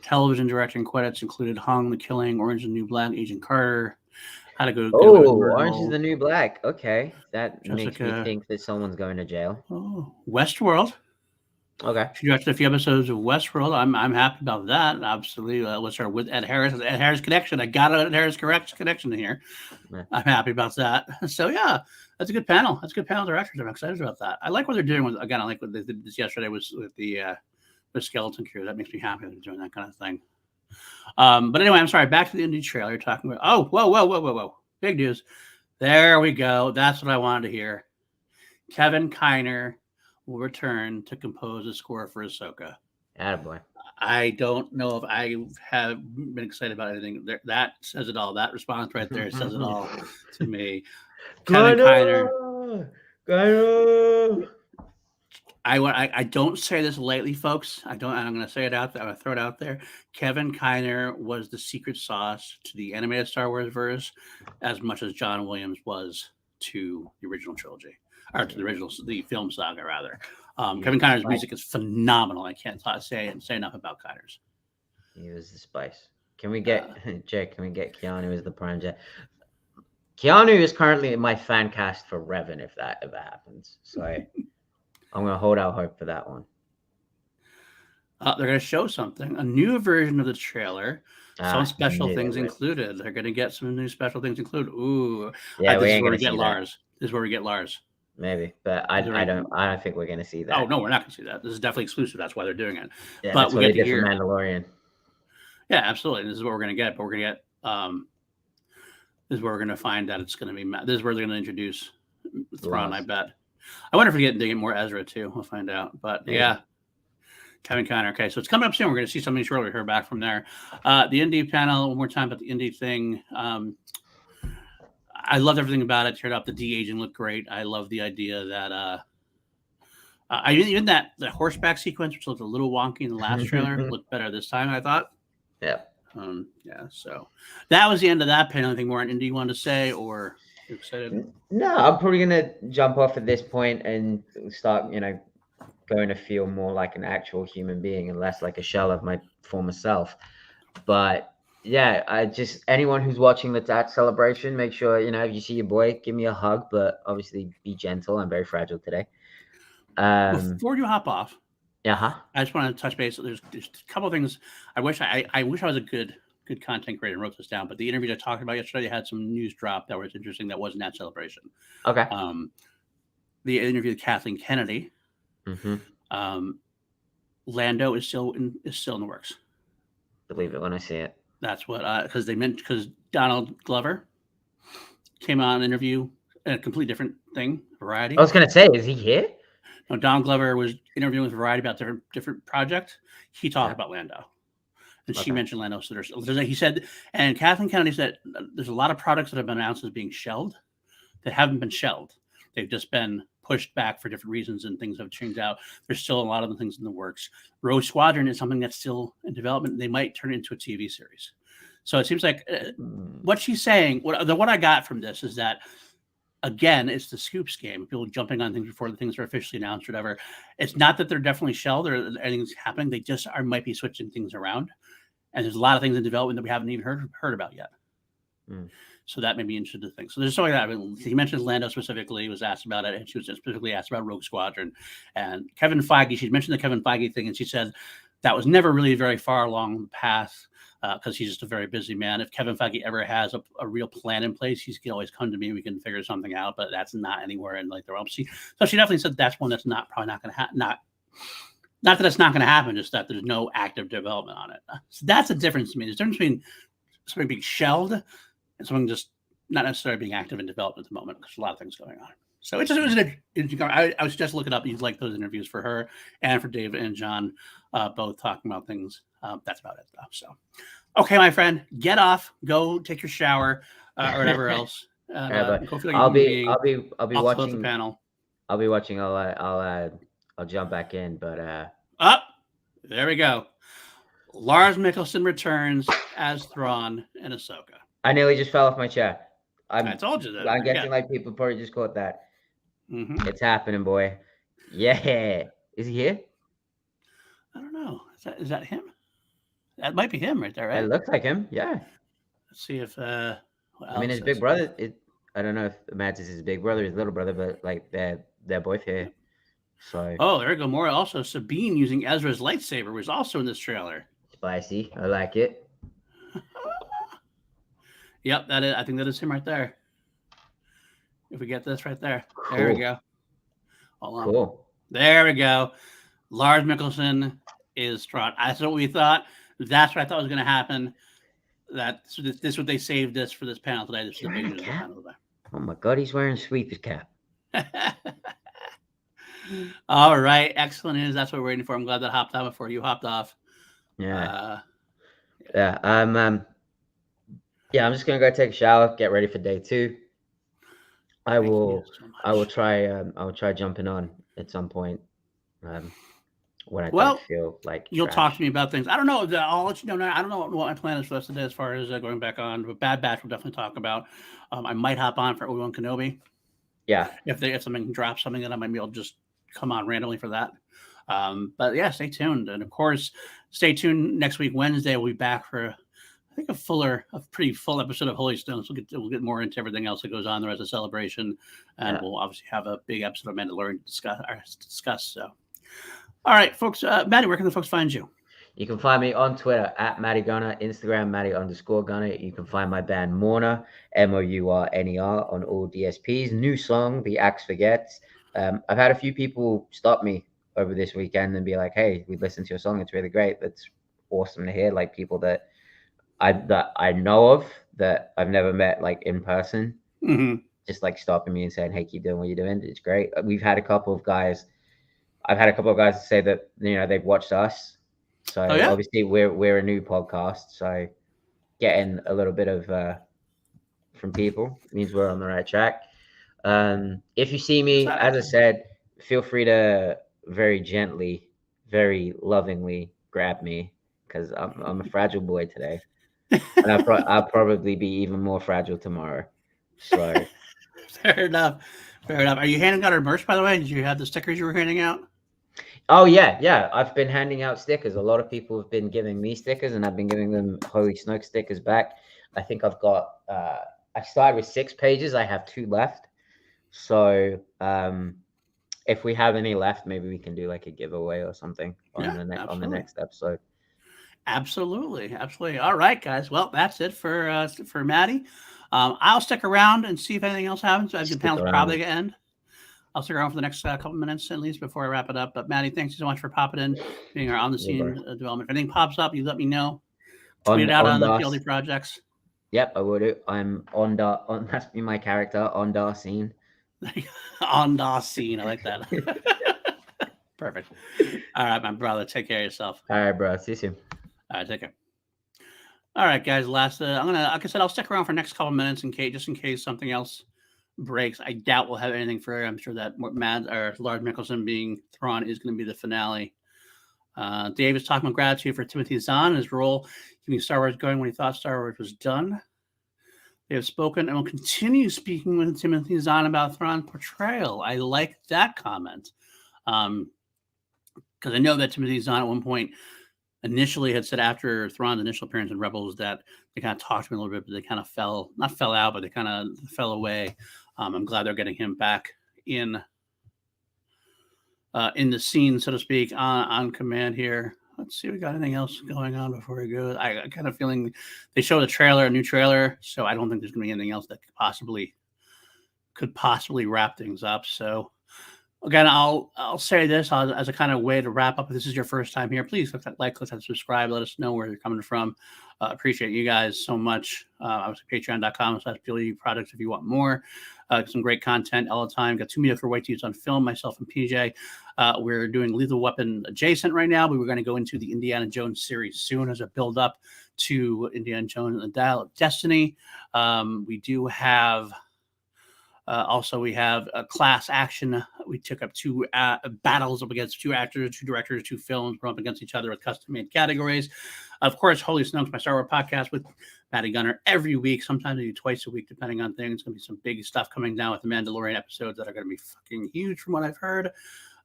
Television directing credits included Hung, The Killing, Orange is the New Black, Agent Carter. How to go? Orange is the New Black. Okay, that makes me think that someone's going to jail. Oh, Westworld. Okay. She directed a few episodes of Westworld. I'm happy about that. Absolutely. Let's start with Ed Harris. Ed Harris connection. I got an Ed Harris connection here. Yeah. I'm happy about that. So yeah, that's a good panel. That's a good panel of directors. I'm excited about that. I like what they're doing with. Again, I like what they did this yesterday with the Skeleton Crew. That makes me happy that they're doing that kind of thing. But anyway, I'm sorry. Back to the indie trailer. You're talking about. Oh, whoa! Big news. There we go. That's what I wanted to hear. Kevin Kiner will return to compose a score for Ahsoka. Attaboy. I don't know if I have been excited about anything. That says it all. That response right there says it all to me. Kevin Kiner. I don't say this lightly, folks. I'm going to say it out there. I'm going to throw it out there. Kevin Kiner was the secret sauce to the animated Star Wars verse as much as John Williams was to the original trilogy. or to the film saga rather. Kevin Conner's music is phenomenal. I can't say enough about Conners. He was the spice. Can we get Jake? Can we get Keanu as the Prime Jet? Keanu is currently in my fan cast for Revan if that ever happens. So I'm gonna hold out hope for that one. They're going to show something, a new version of the trailer. Some special things included. They're going to get some new special things included. Ooh, yeah, this is where we get Lars. This is where we get Lars. Maybe, but I don't think we're going to see that. Oh no, we're not going to see that. This is definitely exclusive. That's why they're doing it. Yeah, but we get to hear Mandalorian. Yeah, absolutely. This is what we're going to get. But we're going to get. This is where we're going to find that it's going to be. This is where they're going to introduce Thrawn. I bet. I wonder if we get more Ezra too. We'll find out. But yeah. Kevin Conner. Okay, so it's coming up soon. We're going to see something shortly. We heard back from there. The indie panel, one more time about the indie thing. I loved everything about it. Turned out the de-aging looked great. I love the idea that even that the horseback sequence, which looked a little wonky in the last trailer, looked better this time, I thought. Yeah. So that was the end of that panel. Anything more on indie you wanted to say, or you excited? No, I'm probably going to jump off at this point and start, going to feel more like an actual human being and less like a shell of my former self. But yeah, anyone who's watching the TAT celebration, make sure, if you see your boy, give me a hug, but obviously be gentle. I'm very fragile today. Before you hop off, I just want to touch base. There's a couple of things. I wish I was a good content creator and wrote this down, but the interview I talked about yesterday had some news drop that was interesting that wasn't at celebration. Okay. The interview with Kathleen Kennedy. Mm-hmm. Lando is still in the works. Believe it when I see it. That's what because Donald Glover came on an interview, a completely different thing, Variety. I was gonna say, is he here? No, Donald Glover was interviewing with Variety about different project. He talked about Lando, and she mentioned Lando. So he said, and Kathleen Kennedy said, there's a lot of products that have been announced as being shelved that haven't been shelved. They've just been pushed back for different reasons and things have changed out. There's still a lot of the things in the works. Rogue Squadron is something that's still in development. They might turn it into a TV series. So it seems like what she's saying, what I got from this is that, again, it's the scoops game. People jumping on things before the things are officially announced or whatever. It's not that they're definitely shelved or anything's happening. They just might be switching things around. And there's a lot of things in development that we haven't even heard about yet. So that made me interested to think. So there's something that he mentioned Lando specifically. He was asked about it, and she was specifically asked about Rogue Squadron. And Kevin Feige, she mentioned the Kevin Feige thing, and she said that was never really very far along the path because he's just a very busy man. If Kevin Feige ever has a real plan in place, he can always come to me. We can figure something out, but that's not anywhere in like the realm. So she definitely said that's one that's probably not going to happen. Not that it's not going to happen, just that there's no active development on it. So that's the difference to me. There's a difference between something being shelved and something just not necessarily being active in development at the moment because there's a lot of things going on. So it was an interesting. I was just looking up. You'd like those interviews for her and for David and John, both talking about things. That's about it, though. So, okay, my friend, get off, go take your shower or whatever else. I'll be watching the panel. I'll be watching. I'll jump back in, but there we go. Lars Mikkelsen returns as Thrawn and Ahsoka. I nearly just fell off my chair. I told you that. I'm guessing like people probably just caught that. Mm-hmm. It's happening, boy. Yeah. Is he here? I don't know. Is that him? That might be him right there, right? It looks like him. Yeah. Let's see if. I mean, his big brother. I don't know if Matt is his big brother, his little brother, but like they're both here. So. Oh, there we go. More also, Sabine using Ezra's lightsaber was also in this trailer. Spicy. I like it. Yep, that is. I think that is him right there. If we get this right there, Cool. There we go. Hold on. Cool. There we go. Lars Mikkelsen is Thrawn. That's what we thought. That's what I thought was going to happen. This is what they saved this for this panel today. This is the big news of the panel today. Oh my God, he's wearing a sweeper's cap. All right, excellent news. That's what we're waiting for. I'm glad that hopped on before you hopped off. Yeah. I'm just gonna go take a shower, get ready for day 2. I will try jumping on at some point when I don't feel like you'll talk to me about things. I don't know. I'll let you know. I don't know what my plan is for the rest of the day as far as going back on. But Bad Batch we'll definitely talk about. I might hop on for Obi-Wan Kenobi. Yeah. If something drops something, then I might be able to just come on randomly for that. But yeah, stay tuned. And of course, stay tuned next week, Wednesday. We'll be back for, I think, a pretty full episode of Holy Stones. We'll get more into everything else that goes on the rest of the celebration. And we'll obviously have a big episode of Mandalorian to discuss. So, all right, folks. Matty, where can the folks find you? You can find me on Twitter at Matty Gunner, Instagram Matty_Gunner. You can find my band Mourner, MOURNER, on all DSPs. New song, The Axe Forgets. I've had a few people stop me over this weekend and be like, "Hey, we listened to your song. It's really great." That's awesome to hear. Like people that I know of that I've never met like in person, just like stopping me and saying, "Hey, keep doing what you're doing. It's great." I've had a couple of guys say that they've watched us. So obviously we're a new podcast, so getting a little bit of from people means we're on the right track. If you see me, as I said, feel free to very gently, very lovingly grab me, because I'm a fragile boy today, and I'll probably be even more fragile tomorrow. So fair enough. Are you handing out our merch, by the way? Did you have the stickers you were handing out? Oh yeah. I've been handing out stickers. A lot of people have been giving me stickers, and I've been giving them Holy Snokes stickers back. I think I've got. I started with 6 pages. I have 2 left. So if we have any left, maybe we can do like a giveaway or something on the next episode. Absolutely. All right, guys. Well, that's it for Matty. I'll stick around and see if anything else happens. I think the panel's probably gonna end. I'll stick around for the next couple minutes at least before I wrap it up. But Matty, thanks so much for popping in, being our on the scene development. If anything pops up, you let me know. Tweet it out on the PLD projects. Yep, I will do. I'm on that's been my character, on the scene. On the scene. I like that. Perfect. All right, my brother. Take care of yourself. All right, bro. See you soon. All right, take care. All right, guys. Last, I'm gonna, like I said, I'll stick around for the next couple minutes in case something else breaks. I doubt we'll have anything for it. I'm sure that Lars Mikkelsen being Thrawn is going to be the finale. Dave is talking about gratitude for Timothy Zahn and his role keeping Star Wars going when he thought Star Wars was done. They have spoken and will continue speaking with Timothy Zahn about Thrawn's portrayal. I like that comment because I know that Timothy Zahn at one point initially had said after Thrawn's initial appearance in Rebels that they kind of talked to him a little bit, but they kind of not fell out, but they kind of fell away. I'm glad they're getting him back in the scene, so to speak, on command here. Let's see if we got anything else going on before we go. I kind of feeling they showed a new trailer, so I don't think there's going to be anything else that could possibly wrap things up. So again, I'll say this as a kind of way to wrap up. If this is your first time here, please click that subscribe. Let us know where you're coming from. Appreciate you guys so much. Obviously, patreon.com/PLD products if you want more. Some great content all the time. Got 2 mediocre white dudes on film, myself and PJ. We're doing Lethal Weapon adjacent right now, but we're going to go into the Indiana Jones series soon as a build up to Indiana Jones and the Dial of Destiny. We do have. Also, we have a class action. We took up 2 battles up against 2 actors, 2 directors, 2 films. We're up against each other with custom-made categories. Of course, Holy Snokes, my Star Wars podcast with Matty Gunner every week. Sometimes I do twice a week, depending on things. It's going to be some big stuff coming down with the Mandalorian episodes that are going to be fucking huge from what I've heard.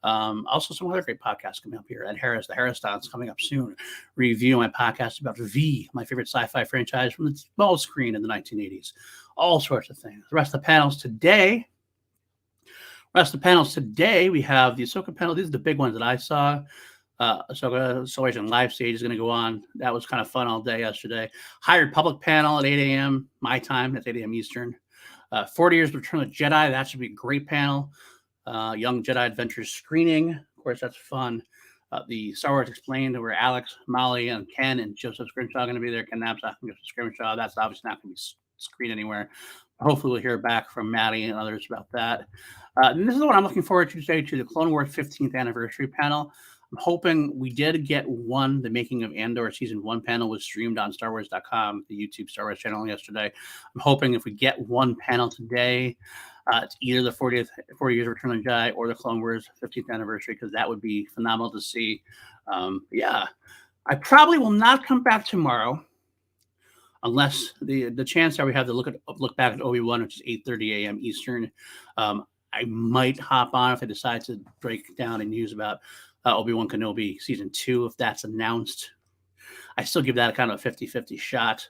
Also, some other great podcasts coming up here. Ed Harris, the Harriston's coming up soon. Review my podcast about V, my favorite sci-fi franchise from the small screen in the 1980s. All sorts of things. The rest of the panels today, we have the Ahsoka panel. These are the big ones that I saw. Ahsoka Celebration Live Stage is going to go on. That was kind of fun all day yesterday. High Republic panel at 8 a.m. my time. That's 8 a.m. Eastern. 40 Years of Return of the Jedi. That should be a great panel. Young Jedi Adventures screening. Of course, that's fun. The Star Wars Explained, where Alex, Molly, and Ken and Joseph Scrimshaw are going to be there. Ken Knapsack and Joseph Scrimshaw. That's obviously not going to be screened anywhere. Hopefully, we'll hear back from Matty and others about that. And this is what I'm looking forward to today, to the Clone Wars 15th anniversary panel. I'm hoping we did get one. The Making of Andor Season 1 panel was streamed on StarWars.com, the YouTube Star Wars channel yesterday. I'm hoping if we get one panel today, it's either the 40 Years of Return of the Jedi or the Clone Wars 15th anniversary, because that would be phenomenal to see. Yeah, I probably will not come back tomorrow unless the chance that we have to look back at Obi-Wan, which is 8:30 a.m. Eastern. I might hop on if I decide to break down and news about Obi-Wan Kenobi season 2 if that's announced. I still give that a kind of a 50-50 shot.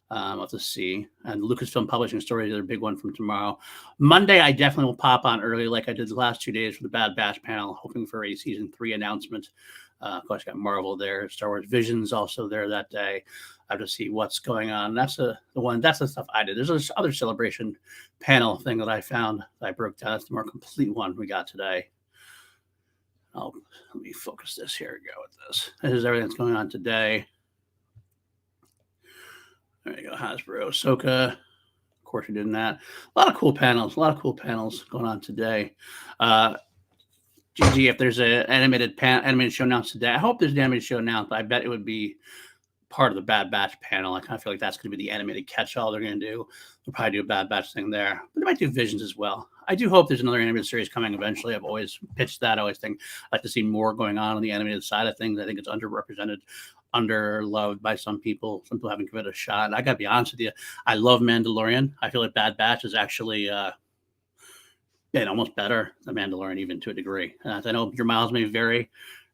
I'll have to see. And Lucasfilm Publishing Stories is a big one from tomorrow. Monday, I definitely will pop on early like I did the last 2 days for the Bad Batch panel, hoping for a season 3 announcement. Of course, got Marvel there. Star Wars Vision's also there that day. I have to see what's going on. That's the stuff I did. There's this other celebration panel thing that I found that I broke down. That's the more complete one we got today. Let me focus this. Here we go with this. This is everything that's going on today. There you go, Hasbro, Ahsoka. Of course, we're doing that. A lot of cool panels going on today. GG, if there's an animated show announced today, I hope there's an animated show announced, but I bet it would be part of the Bad Batch panel. I kind of feel like that's going to be the animated catch-all they're going to do. They'll probably do a Bad Batch thing there, but they might do Visions as well. I do hope there's another animated series coming eventually. I've always pitched that. I always think I'd like to see more going on the animated side of things. I think it's underrepresented, underloved by some people. Some people haven't given it a shot. And I got to be honest with you, I love Mandalorian. I feel like Bad Batch is actually almost better than Mandalorian, even to a degree. I know your miles may vary,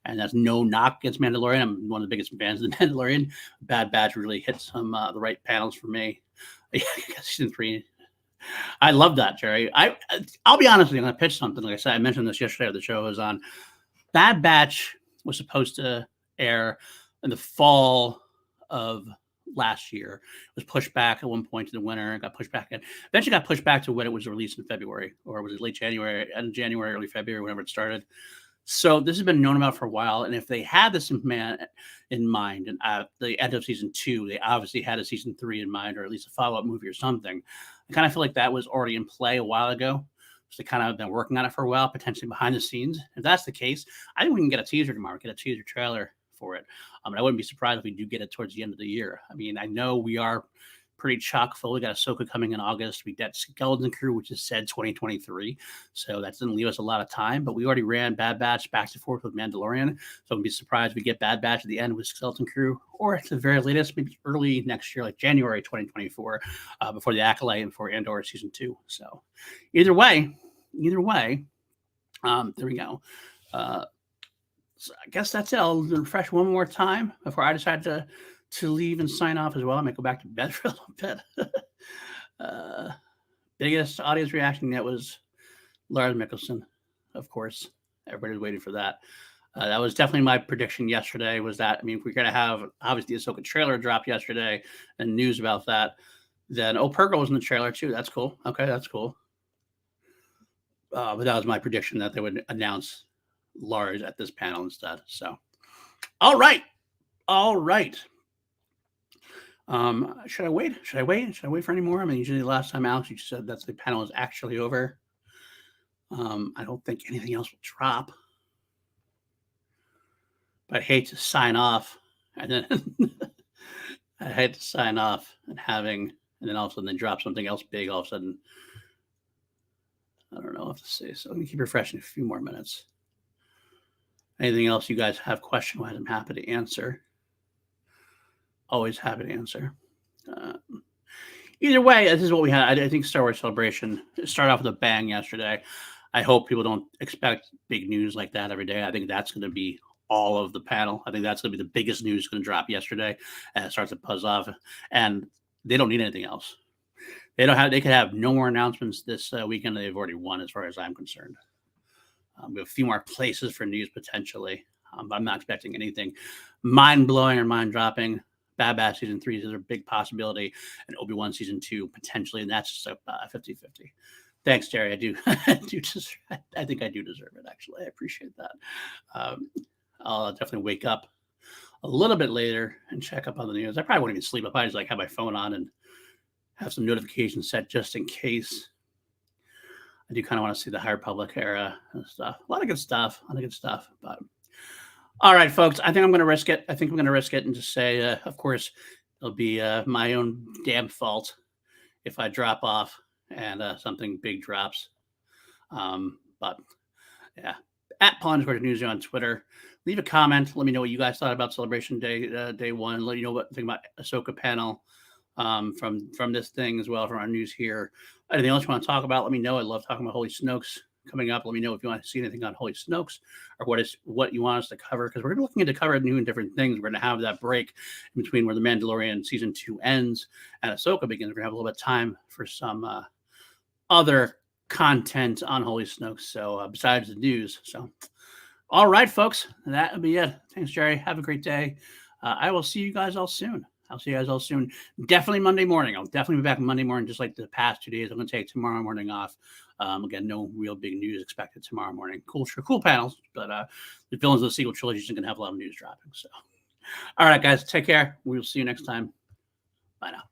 and that's no knock against Mandalorian. I'm one of the biggest fans of the Mandalorian. Bad Batch really hit some the right panels for me. Season 3. I love that, Jerry. I'll be honest with you. I'm going to pitch something. Like I said, I mentioned this yesterday. The show was on. Bad Batch was supposed to air in the fall of last year. It was pushed back at one point to the winter. It got pushed back. Eventually got pushed back to when it was released in February, or was it late January, end of January, early February, whenever it started. So this has been known about for a while. And if they had this in mind, and at the end of season 2, they obviously had a season 3 in mind, or at least a follow-up movie or something. I kind of feel like that was already in play a while ago. So they kind of been working on it for a while, potentially behind the scenes. If that's the case, I think we can get a teaser tomorrow, get a teaser trailer for it. And I wouldn't be surprised if we do get it towards the end of the year. I mean, I know we are pretty chock full. We got Ahsoka coming in August. We got Skeleton Crew, which is said 2023. So that doesn't leave us a lot of time. But we already ran Bad Batch back and forth with Mandalorian. So I'd be surprised if we get Bad Batch at the end with Skeleton Crew, or at the very latest, maybe early next year, like January 2024, before the Acolyte and for Andor season 2. So either way, there we go. So I guess that's it. I'll refresh one more time before I decide to leave and sign off as well. I might go back to bed for a little bit. Biggest audience reaction yet was Lars Mikkelsen, of course. Everybody's waiting for that. That was definitely my prediction yesterday, was that, I mean, if we're going to have, obviously, the Ahsoka trailer drop yesterday and news about that, then Pergo was in the trailer too. That's cool. Okay, that's cool. But that was my prediction, that they would announce Lars at this panel instead. So, all right. Should I wait? Should I wait for any more? I mean, usually the last time, Alex, you said that the panel is actually over. I don't think anything else will drop. But I hate to sign off and then and then all of a sudden they drop something else big all of a sudden. I don't know what to say. So let me keep refreshing a few more minutes. Anything else you guys have question-wise, I'm happy to answer. Always happy to answer. Either way, this is what we had. I think Star Wars Celebration started off with a bang yesterday. I hope people don't expect big news like that every day. I think that's going to be all of the panel. I think that's going to be the biggest news going to drop yesterday, and it starts to buzz off. And they don't need anything else. They could have no more announcements this weekend. They've already won, as far as I'm concerned. We have a few more places for news potentially, but I'm not expecting anything mind-blowing or mind-dropping. Bad Batch season 3 is a big possibility, and Obi-Wan season 2 potentially, and that's just a 50-50. Thanks, Jerry. I think I do deserve it, actually. I appreciate that. I'll definitely wake up a little bit later and check up on the news. I probably won't even sleep. I'll probably just have my phone on and have some notifications set just in case. I do kind of want to see the High Republic era and stuff. A lot of good stuff. But all right, folks, I think I'm going to risk it. And just say, of course, it'll be my own damn fault if I drop off and something big drops. But yeah, at @PawnSquare News on Twitter. Leave a comment. Let me know what you guys thought about Celebration Day 1. Let you know what think about Ahsoka panel. from this thing as well, from our news here. Anything else you want to talk about? Let me know. I love talking about Holy Snokes coming up. Let me know if you want to see anything on Holy Snokes or what you want us to cover, because we're looking to cover new and different things. We're going to have that break in between where the Mandalorian season 2 ends and Ahsoka begins. We're going to have a little bit of time for some other content on Holy Snokes. So besides the news. So, all right, folks, that'll be it. Thanks, Jerry. Have a great day. I will see you guys all soon. Definitely Monday morning. I'll definitely be back Monday morning, just like the past 2 days. I'm going to take tomorrow morning off. Again, no real big news expected tomorrow morning. Cool panels, but the Villains of the Sequel Trilogy is going to have a lot of news dropping. So, all right, guys, take care. We will see you next time. Bye now.